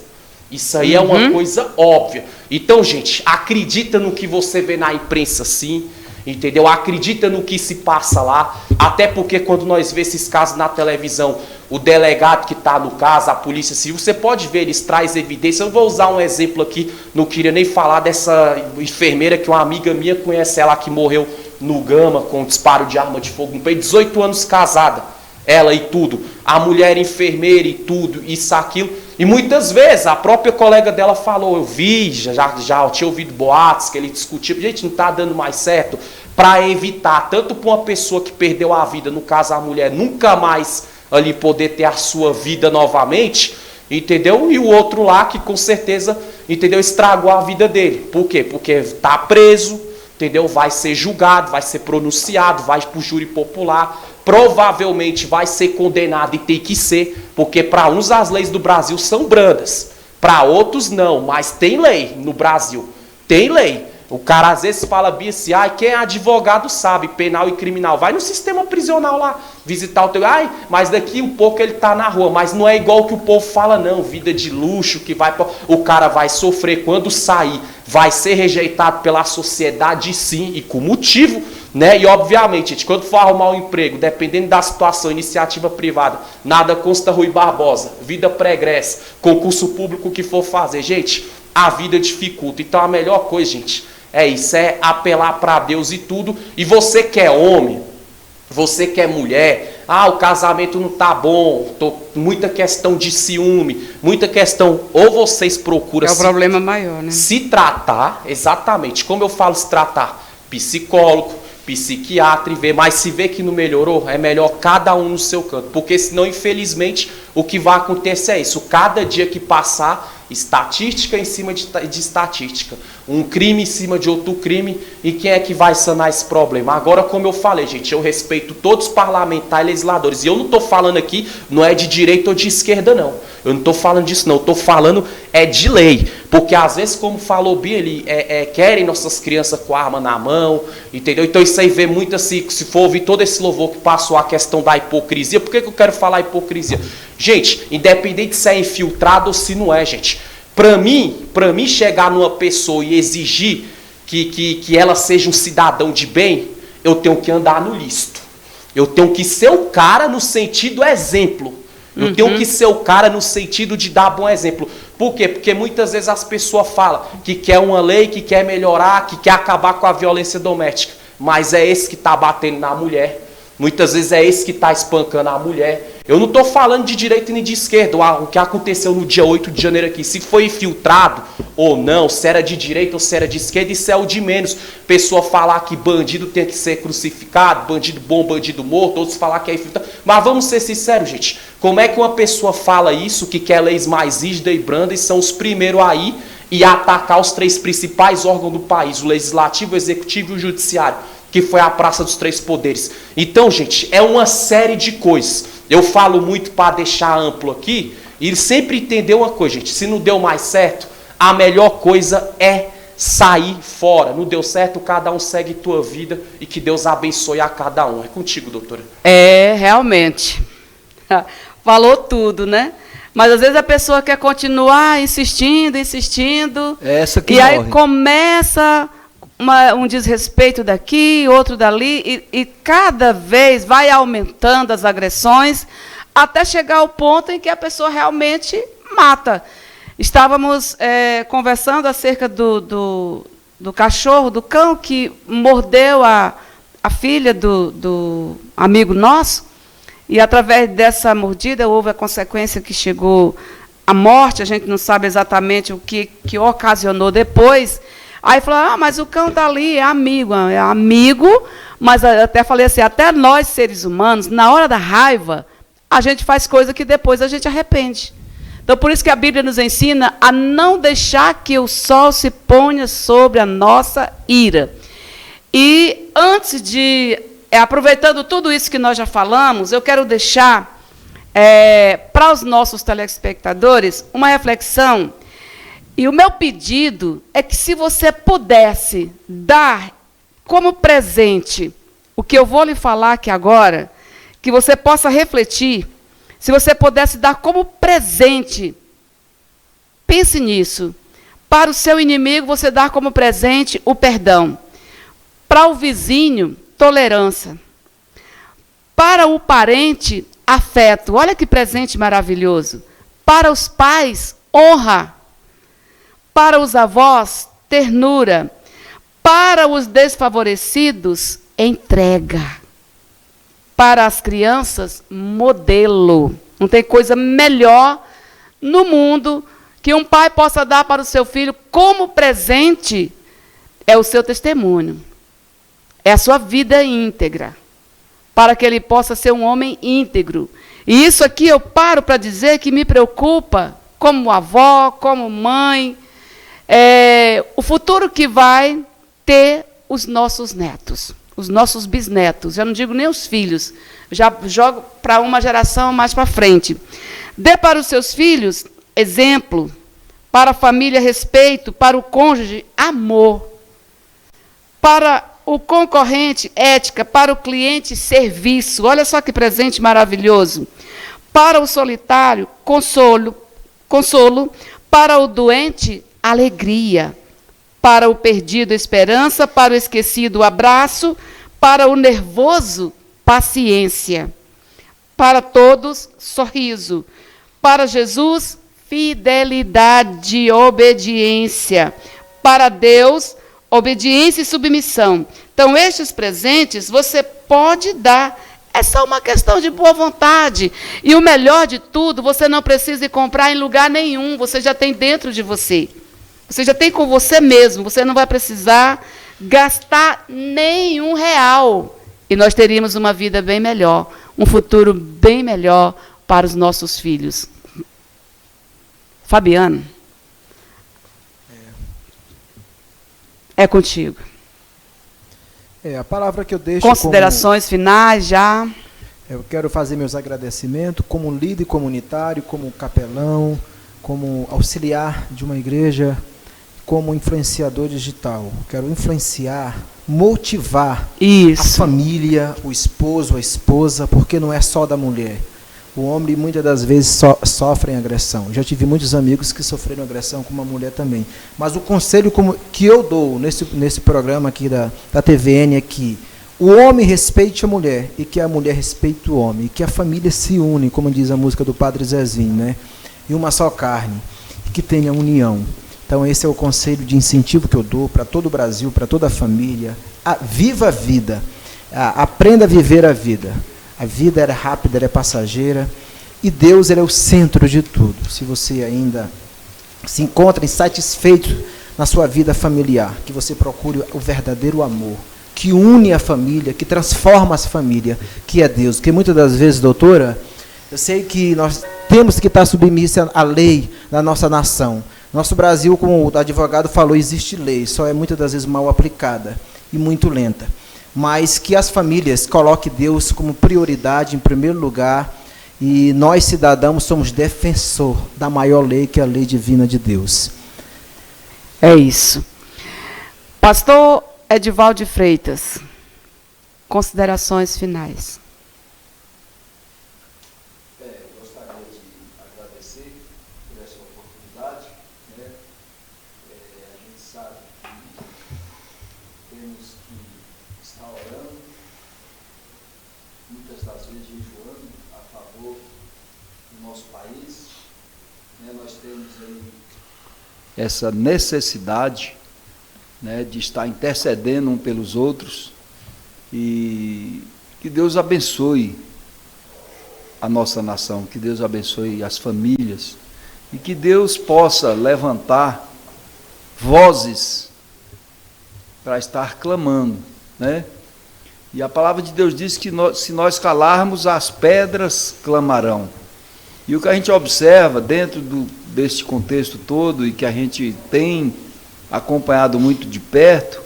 Isso aí é uma coisa óbvia. Então, gente, acredita no que você vê na imprensa, sim. Entendeu? Acredita no que se passa lá. Até porque quando nós vemos esses casos na televisão, o delegado que está no caso, a polícia civil, você pode ver, eles trazem evidência. Eu vou usar um exemplo aqui, não queria nem falar dessa enfermeira que uma amiga minha conhece, ela que morreu no Gama com um disparo de arma de fogo no peito, 18 anos casada, ela e tudo. A mulher enfermeira e tudo, isso, aquilo. E muitas vezes a própria colega dela falou, eu vi, já tinha ouvido boatos que ele discutia, gente, não está dando mais certo, para evitar, tanto para uma pessoa que perdeu a vida, no caso a mulher, nunca mais ali poder ter a sua vida novamente, entendeu? E o outro lá que com certeza, entendeu, estragou a vida dele. Por quê? Porque está preso, entendeu? Vai ser julgado, vai ser pronunciado, vai para o júri popular, provavelmente vai ser condenado e tem que ser, porque para uns as leis do Brasil são brandas, para outros não, mas tem lei no Brasil, tem lei. O cara às vezes fala bem assim, quem é advogado sabe, penal e criminal, vai no sistema prisional lá, visitar o teu, mas daqui um pouco ele tá na rua, mas não é igual que o povo fala não, vida de luxo, que o cara vai sofrer quando sair, vai ser rejeitado pela sociedade sim, e com motivo, né? E obviamente, gente, quando for arrumar um emprego, dependendo da situação, iniciativa privada, nada consta Rui Barbosa, vida pregressa, concurso público que for fazer, gente, a vida dificulta. Então a melhor coisa, gente, é isso, é apelar para Deus e tudo. E você que é homem, você que é mulher, o casamento não tá bom, muita questão de ciúme, muita questão, ou vocês procuram é o problema maior, né? Se tratar, exatamente, como eu falo se tratar, psicólogo, psiquiatra e ver, mas se vê que não melhorou, é melhor cada um no seu canto, porque senão, infelizmente, o que vai acontecer é isso, cada dia que passar, estatística em cima de estatística, um crime em cima de outro crime, e quem é que vai sanar esse problema? Agora, como eu falei, gente, eu respeito todos os parlamentares e legisladores, e eu não estou falando aqui, não é de direita ou de esquerda, não, eu não estou falando disso, não, eu estou falando de lei, porque às vezes, como falou bem ali, querem nossas crianças com a arma na mão, entendeu? Então isso aí vê muito assim, se for ouvir todo esse louvor que passou a questão da hipocrisia, por que eu quero falar hipocrisia? Gente, independente se é infiltrado ou se não é, gente, para mim chegar numa pessoa e exigir que ela seja um cidadão de bem, eu tenho que andar no listo. Eu tenho que ser o cara no sentido exemplo. Eu tenho que ser o cara no sentido de dar bom exemplo. Por quê? Porque muitas vezes as pessoas falam que quer uma lei, que quer melhorar, que quer acabar com a violência doméstica. Mas é esse que está batendo na mulher. Muitas vezes é esse que está espancando a mulher. Eu não estou falando de direita nem de esquerda. O que aconteceu no dia 8 de janeiro aqui, se foi infiltrado ou não, se era de direita ou se era de esquerda, isso é o de menos. Pessoa falar que bandido tem que ser crucificado, bandido bom, bandido morto, outros falar que é infiltrado. Mas vamos ser sinceros, gente. Como é que uma pessoa fala isso, que quer leis mais rígidas e brandas, e são os primeiros aí e atacar os 3 principais órgãos do país, o legislativo, o executivo e o judiciário, que foi a praça dos 3 poderes. Então, gente, é uma série de coisas. Eu falo muito para deixar amplo aqui, e sempre entender uma coisa, gente, se não deu mais certo, a melhor coisa é sair fora. Não deu certo, cada um segue tua vida, e que Deus abençoe a cada um. É contigo, doutora. Realmente. Falou tudo, né? Mas às vezes a pessoa quer continuar insistindo, essa que e morre. Aí começa um desrespeito daqui, outro dali, e cada vez vai aumentando as agressões, até chegar ao ponto em que a pessoa realmente mata. Estávamos conversando acerca do cachorro, do cão, que mordeu a filha do amigo nosso, e através dessa mordida houve a consequência que chegou à morte. A gente não sabe exatamente o que ocasionou depois, Aí falou, mas o cão está ali, é amigo, mas eu até falei assim, até nós, seres humanos, na hora da raiva, a gente faz coisa que depois a gente arrepende. Então, por isso que a Bíblia nos ensina a não deixar que o sol se ponha sobre a nossa ira. E antes de, aproveitando tudo isso que nós já falamos, eu quero deixar para os nossos telespectadores uma reflexão. E o meu pedido é que, se você pudesse dar como presente o que eu vou lhe falar aqui agora, que você possa refletir, se você pudesse dar como presente, pense nisso, para o seu inimigo você dar como presente o perdão, para o vizinho, tolerância, para o parente, afeto, olha que presente maravilhoso, para os pais, honra, para os avós, ternura, para os desfavorecidos, entrega. Para as crianças, modelo. Não tem coisa melhor no mundo que um pai possa dar para o seu filho como presente, é o seu testemunho. É a sua vida íntegra, para que ele possa ser um homem íntegro. E isso aqui eu paro para dizer que me preocupa, como avó, como mãe, o futuro que vai ter os nossos netos. Os nossos bisnetos, já não digo nem os filhos, já jogo para uma geração mais para frente. Dê para os seus filhos exemplo, para a família respeito, para o cônjuge amor, para o concorrente ética, para o cliente serviço. Olha só que presente maravilhoso. Para o solitário consolo, para o doente alegria. Para o perdido, esperança, para o esquecido, abraço, para o nervoso, paciência, para todos, sorriso, para Jesus, fidelidade, obediência, para Deus, obediência e submissão. Então, estes presentes você pode dar, é só uma questão de boa vontade. E o melhor de tudo, você não precisa ir comprar em lugar nenhum, você já tem dentro de você. Você já tem com você mesmo, você não vai precisar gastar nenhum real. E nós teríamos uma vida bem melhor, um futuro bem melhor para os nossos filhos. Fabiano, é contigo. A palavra que eu deixo considerações finais já. Eu quero fazer meus agradecimentos como líder comunitário, como capelão, como auxiliar de uma igreja, como influenciador digital. Quero influenciar, motivar a família, o esposo, a esposa, porque não é só da mulher. O homem, muitas das vezes, sofre agressão. Já tive muitos amigos que sofreram agressão com uma mulher também. Mas o conselho que eu dou nesse programa aqui da TVN é que o homem respeite a mulher e que a mulher respeite o homem. E que a família se une, como diz a música do Padre Zezinho, né? E uma só carne. E que tenha união. Então, esse é o conselho de incentivo que eu dou para todo o Brasil, para toda a família. Viva a vida. Aprenda a viver a vida. A vida é rápida, ela é passageira. E Deus, ele é o centro de tudo. Se você ainda se encontra insatisfeito na sua vida familiar, que você procure o verdadeiro amor, que une a família, que transforma a família, que é Deus. Porque muitas das vezes, doutora, eu sei que nós temos que estar submissos à lei da nossa nação. Nosso Brasil, como o advogado falou, existe lei, só é muitas das vezes mal aplicada e muito lenta. Mas que as famílias coloquem Deus como prioridade em primeiro lugar, e nós, cidadãos, somos defensor da maior lei, que é a lei divina de Deus. É isso. Pastor Edivaldo Freitas, considerações finais. Gostaria de agradecer por essa oportunidade. A gente sabe que temos que estar orando, muitas das vezes jejuando a favor do nosso país. Nós temos aí essa necessidade, de estar intercedendo um pelos outros, e que Deus abençoe a nossa nação, que Deus abençoe as famílias, e que Deus possa levantar vozes para estar clamando, né? E a palavra de Deus diz que se nós calarmos, as pedras clamarão. E o que a gente observa dentro deste contexto todo, e que a gente tem acompanhado muito de perto,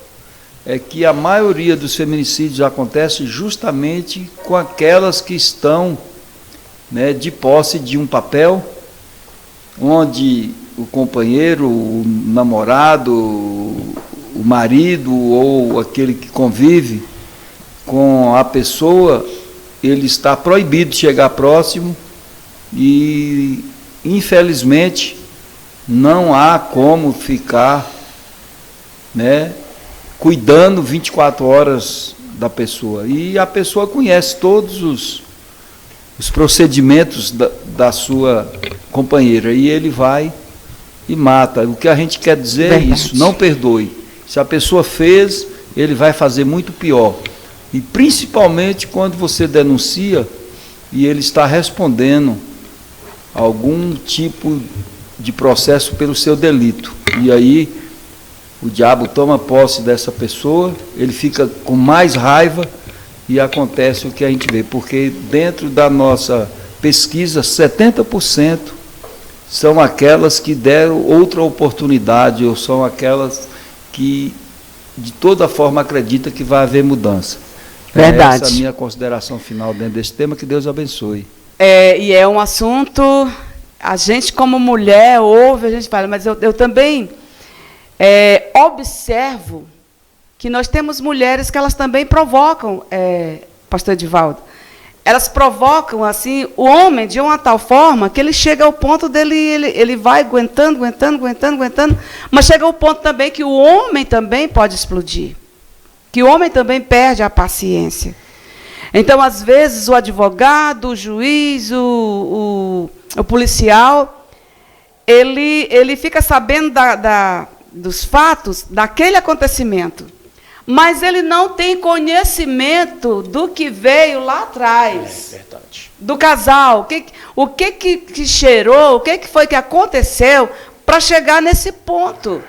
é que a maioria dos feminicídios acontece justamente com aquelas que estão, né, de posse de um papel, onde o companheiro, o namorado, o marido ou aquele que convive com a pessoa, ele está proibido de chegar próximo e, infelizmente, não há como ficar, né, cuidando 24 horas da pessoa. E a pessoa conhece todos os procedimentos da sua companheira, e ele vai e mata. O que a gente quer dizer é isso: não perdoe. Se a pessoa fez, ele vai fazer muito pior. E principalmente quando você denuncia e ele está respondendo algum tipo de processo pelo seu delito. E aí o diabo toma posse dessa pessoa, ele fica com mais raiva e acontece o que a gente vê. Porque dentro da nossa pesquisa, 70% são aquelas que deram outra oportunidade, ou são aquelas que de toda forma acreditam que vai haver mudança. Verdade. Essa é a minha consideração final dentro desse tema. Que Deus abençoe. E é um assunto, a gente como mulher ouve, a gente fala, mas eu também observo que nós temos mulheres que elas também provocam, pastor Edivaldo, elas provocam assim o homem de uma tal forma que ele chega ao ponto dele, ele vai aguentando, mas chega ao ponto também que o homem também pode explodir, que o homem também perde a paciência. Então, às vezes, o advogado, o juiz, o policial, ele fica sabendo dos fatos daquele acontecimento, mas ele não tem conhecimento do que veio lá atrás. É verdade. Do casal, o que cheirou, o que foi que aconteceu para chegar nesse ponto.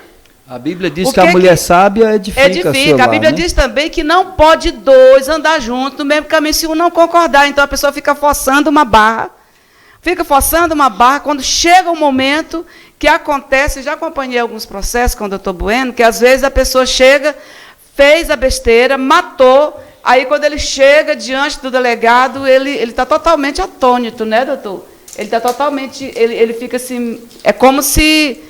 A Bíblia diz que a mulher sábia edifica seu lar, a Bíblia diz também que não pode dois andar juntos no mesmo caminho se um não concordar. Então a pessoa fica forçando uma barra. Quando chega o momento que acontece, já acompanhei alguns processos com o doutor Bueno, que às vezes a pessoa chega, fez a besteira, matou, aí quando ele chega diante do delegado, ele está totalmente atônito, né, doutor? Ele está totalmente, ele fica assim, é como se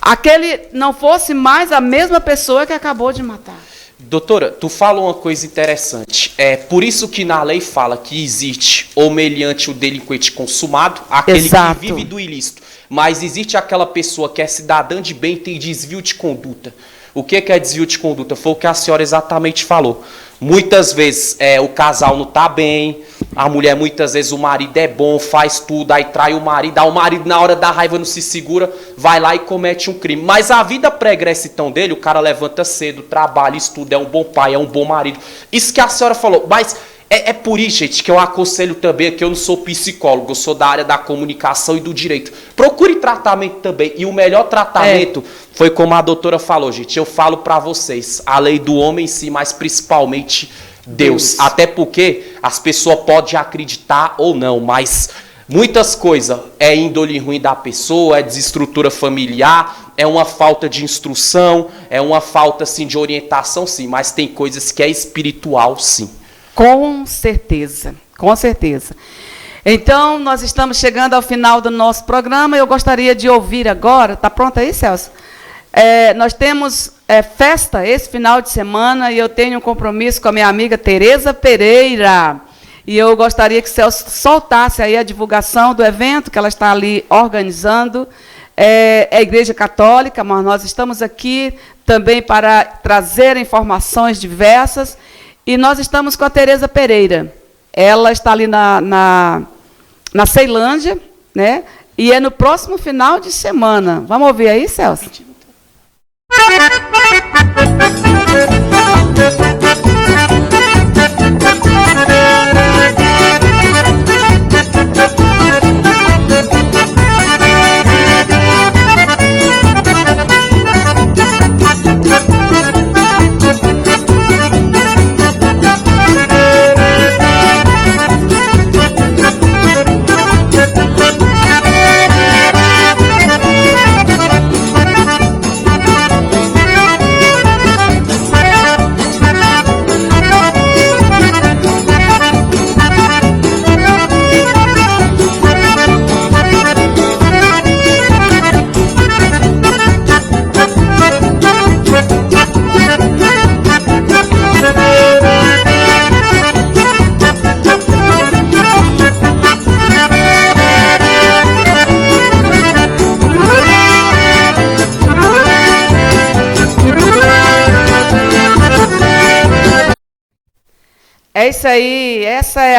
aquele não fosse mais a mesma pessoa que acabou de matar. Doutora, tu fala uma coisa interessante. É por isso que na lei fala que existe ou meliante o delinquente consumado, aquele Exato. que vive do ilícito. Mas existe aquela pessoa que é cidadã de bem e tem desvio de conduta. O que é desvio de conduta? Foi o que a senhora exatamente falou. Muitas vezes o casal não está bem, a mulher, muitas vezes o marido é bom, faz tudo, aí trai o marido na hora da raiva não se segura, vai lá e comete um crime. Mas a vida pregressa então dele, o cara levanta cedo, trabalha, estuda, é um bom pai, é um bom marido. Isso que a senhora falou, mas é por isso, gente, que eu aconselho também, que eu não sou psicólogo, eu sou da área da comunicação e do direito. Procure tratamento também, e o melhor tratamento foi como a doutora falou, gente, eu falo para vocês, a lei do homem em si, mas principalmente Deus. Até porque as pessoas podem acreditar ou não, mas muitas coisas é índole ruim da pessoa, é desestrutura familiar, é uma falta de instrução, é uma falta assim, de orientação, sim, mas tem coisas que é espiritual, sim. Com certeza, com certeza. Então, nós estamos chegando ao final do nosso programa. Eu gostaria de ouvir agora. Está pronto aí, Celso? Nós temos festa esse final de semana e eu tenho um compromisso com a minha amiga Tereza Pereira. E eu gostaria que o Celso soltasse aí a divulgação do evento que ela está ali organizando. É a Igreja Católica, mas nós estamos aqui também para trazer informações diversas. E nós estamos com a Tereza Pereira. Ela está ali na Ceilândia, né? E é no próximo final de semana. Vamos ouvir aí, Celso? É isso aí, essa é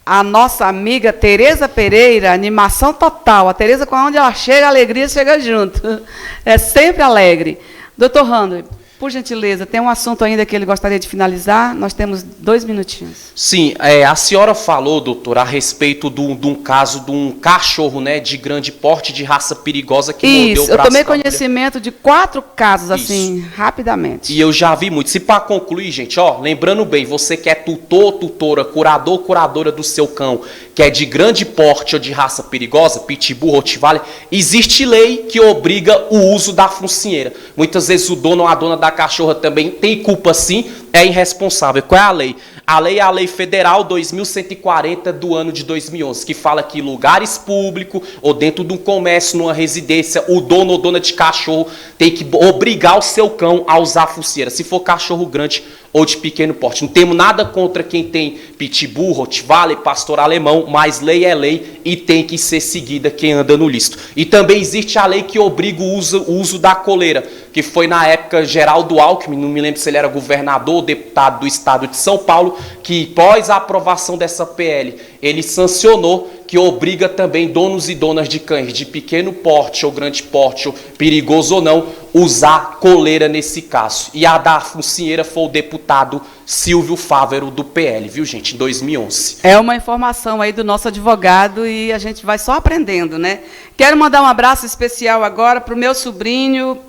a nossa amiga Tereza Pereira, animação total. A Tereza, quando ela chega, a alegria chega junto. É sempre alegre. Doutor Randle, por gentileza, tem um assunto ainda que ele gostaria de finalizar? Nós temos 2 minutinhos. Sim, a senhora falou, doutor, a respeito de um caso de um cachorro, né, de grande porte, de raça perigosa, que mordeu o braço. Isso, eu tomei conhecimento de 4 casos, assim, rapidamente. E eu já vi muito. Se para concluir, gente, ó, lembrando bem, você que é tutor, tutora, curador, curadora do seu cão, que é de grande porte ou de raça perigosa, pitbull, rottweiler, existe lei que obriga o uso da focinheira. Muitas vezes o dono ou a dona da cachorra também tem culpa, sim, é irresponsável. Qual é a lei? A lei é a Lei Federal 2140 do ano de 2011, que fala que em lugares públicos ou dentro de um comércio, numa residência, o dono ou dona de cachorro tem que obrigar o seu cão a usar a focinheira, se for cachorro grande ou de pequeno porte. Não temos nada contra quem tem pitbull, rottweiler, pastor alemão, mas lei é lei e tem que ser seguida quem anda no lícito. E também existe a lei que obriga o uso da coleira, que foi na época Geraldo Alckmin, não me lembro se ele era governador ou deputado do estado de São Paulo, que pós a aprovação dessa PL, ele sancionou que obriga também donos e donas de cães de pequeno porte ou grande porte, ou perigoso ou não, usar coleira nesse caso. E a da focinheira foi o deputado Silvio Fávero do PL, viu, gente, em 2011. É uma informação aí do nosso advogado e a gente vai só aprendendo, né? Quero mandar um abraço especial agora para o meu sobrinho,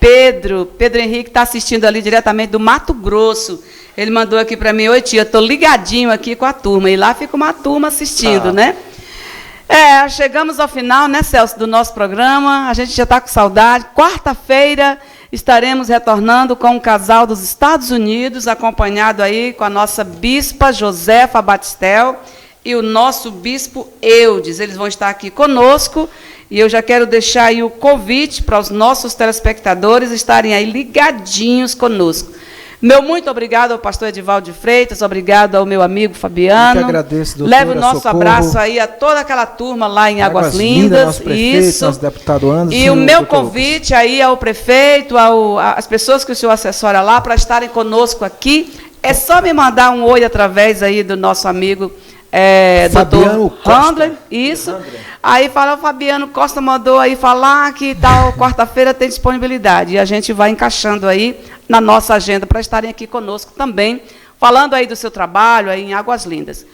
Pedro Henrique, está assistindo ali diretamente do Mato Grosso. Ele mandou aqui para mim: oi, tia, estou ligadinho aqui com a turma. E lá fica uma turma assistindo, né? Chegamos ao final, né, Celso, do nosso programa. A gente já está com saudade. Quarta-feira estaremos retornando com um casal dos Estados Unidos, acompanhado aí com a nossa bispa Josefa Batistel e o nosso bispo Eudes. Eles vão estar aqui conosco. E eu já quero deixar aí o convite para os nossos telespectadores estarem aí ligadinhos conosco. Meu muito obrigado ao pastor Edivaldo de Freitas, obrigado ao meu amigo Fabiano. Eu que agradeço, doutora Leve o nosso Socorro. Abraço aí a toda aquela turma lá em Águas Lindas. Nosso prefeito, isso. nosso deputado Anderson. E o meu doutor convite aí ao prefeito, às pessoas que o senhor assessora lá, para estarem conosco aqui. É só me mandar um oi através aí do nosso amigo Fabiano doutor Handler, isso. Aí fala, o Fabiano Costa mandou aí falar que tal quarta-feira tem disponibilidade. E a gente vai encaixando aí na nossa agenda para estarem aqui conosco também, falando aí do seu trabalho aí em Águas Lindas.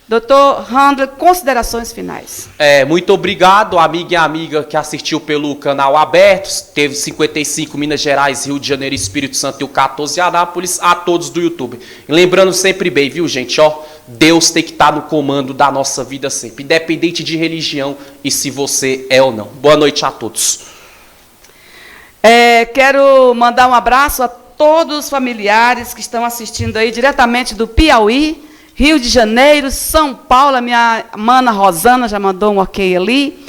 Doutor Handler, considerações finais. Muito obrigado, amiga e amiga que assistiu pelo canal aberto. Teve 55 Minas Gerais, Rio de Janeiro, Espírito Santo e o 14 Anápolis, a todos do YouTube. E lembrando sempre bem, viu, gente, ó, Deus tem que estar no comando da nossa vida sempre, independente de religião e se você é ou não. Boa noite a todos. Quero mandar um abraço a todos os familiares que estão assistindo aí diretamente do Piauí, Rio de Janeiro, São Paulo. A minha mana Rosana já mandou um ok ali.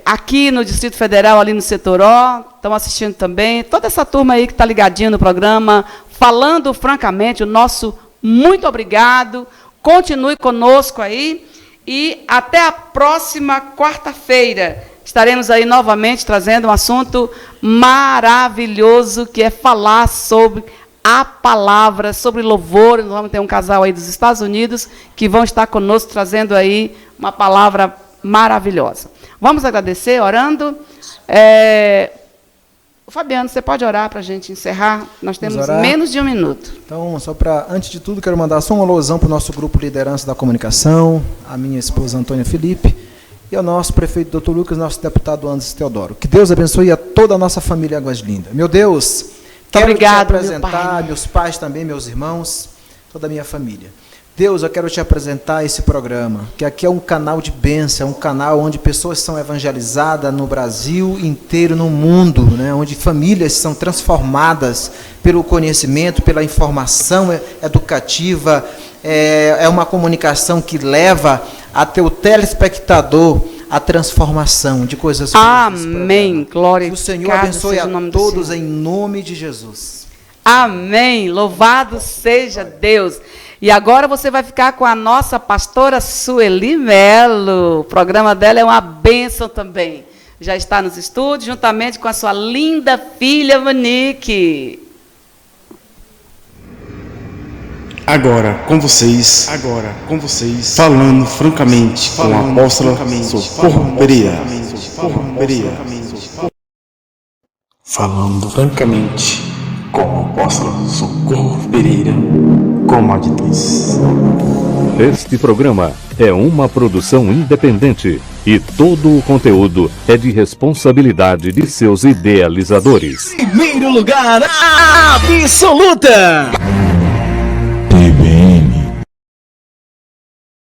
Aqui no Distrito Federal, ali no Setor O, estão assistindo também. Toda essa turma aí que está ligadinha no programa, falando francamente, o nosso muito obrigado. Continue conosco aí. E até a próxima quarta-feira. Estaremos aí novamente trazendo um assunto maravilhoso, que é falar sobre a palavra, sobre louvor. Nós vamos ter um casal aí dos Estados Unidos que vão estar conosco trazendo aí uma palavra maravilhosa. Vamos agradecer orando. Fabiano, você pode orar para a gente encerrar? Nós temos menos de 1 minuto. Então, antes de tudo, quero mandar só uma alusão para o nosso grupo Liderança da Comunicação, a minha esposa Antônia Felipe, e ao nosso prefeito Dr. Lucas, nosso deputado Anderson Teodoro. Que Deus abençoe a toda a nossa família Águas Lindas. Meu Deus, quero te apresentar, meus pais também, meus irmãos, toda a minha família. Deus, eu quero te apresentar esse programa, que aqui é um canal de bênção, é um canal onde pessoas são evangelizadas no Brasil inteiro, no mundo, né? Onde famílias são transformadas pelo conhecimento, pela informação educativa. É uma comunicação que leva até o telespectador a transformação de coisas boas. Amém. Glória a Deus. Que o Senhor abençoe a todos em nome de Jesus. Amém. Louvado seja Deus. E agora você vai ficar com a nossa pastora Sueli Melo. O programa dela é uma bênção também. Já está nos estúdios, juntamente com a sua linda filha Monique. Agora com vocês, falando francamente com a apóstola Socorro Pereira. Falando francamente com a apóstola Socorro Pereira, como a de Deus. Este programa é uma produção independente e todo o conteúdo é de responsabilidade de seus idealizadores. Primeiro lugar absoluta!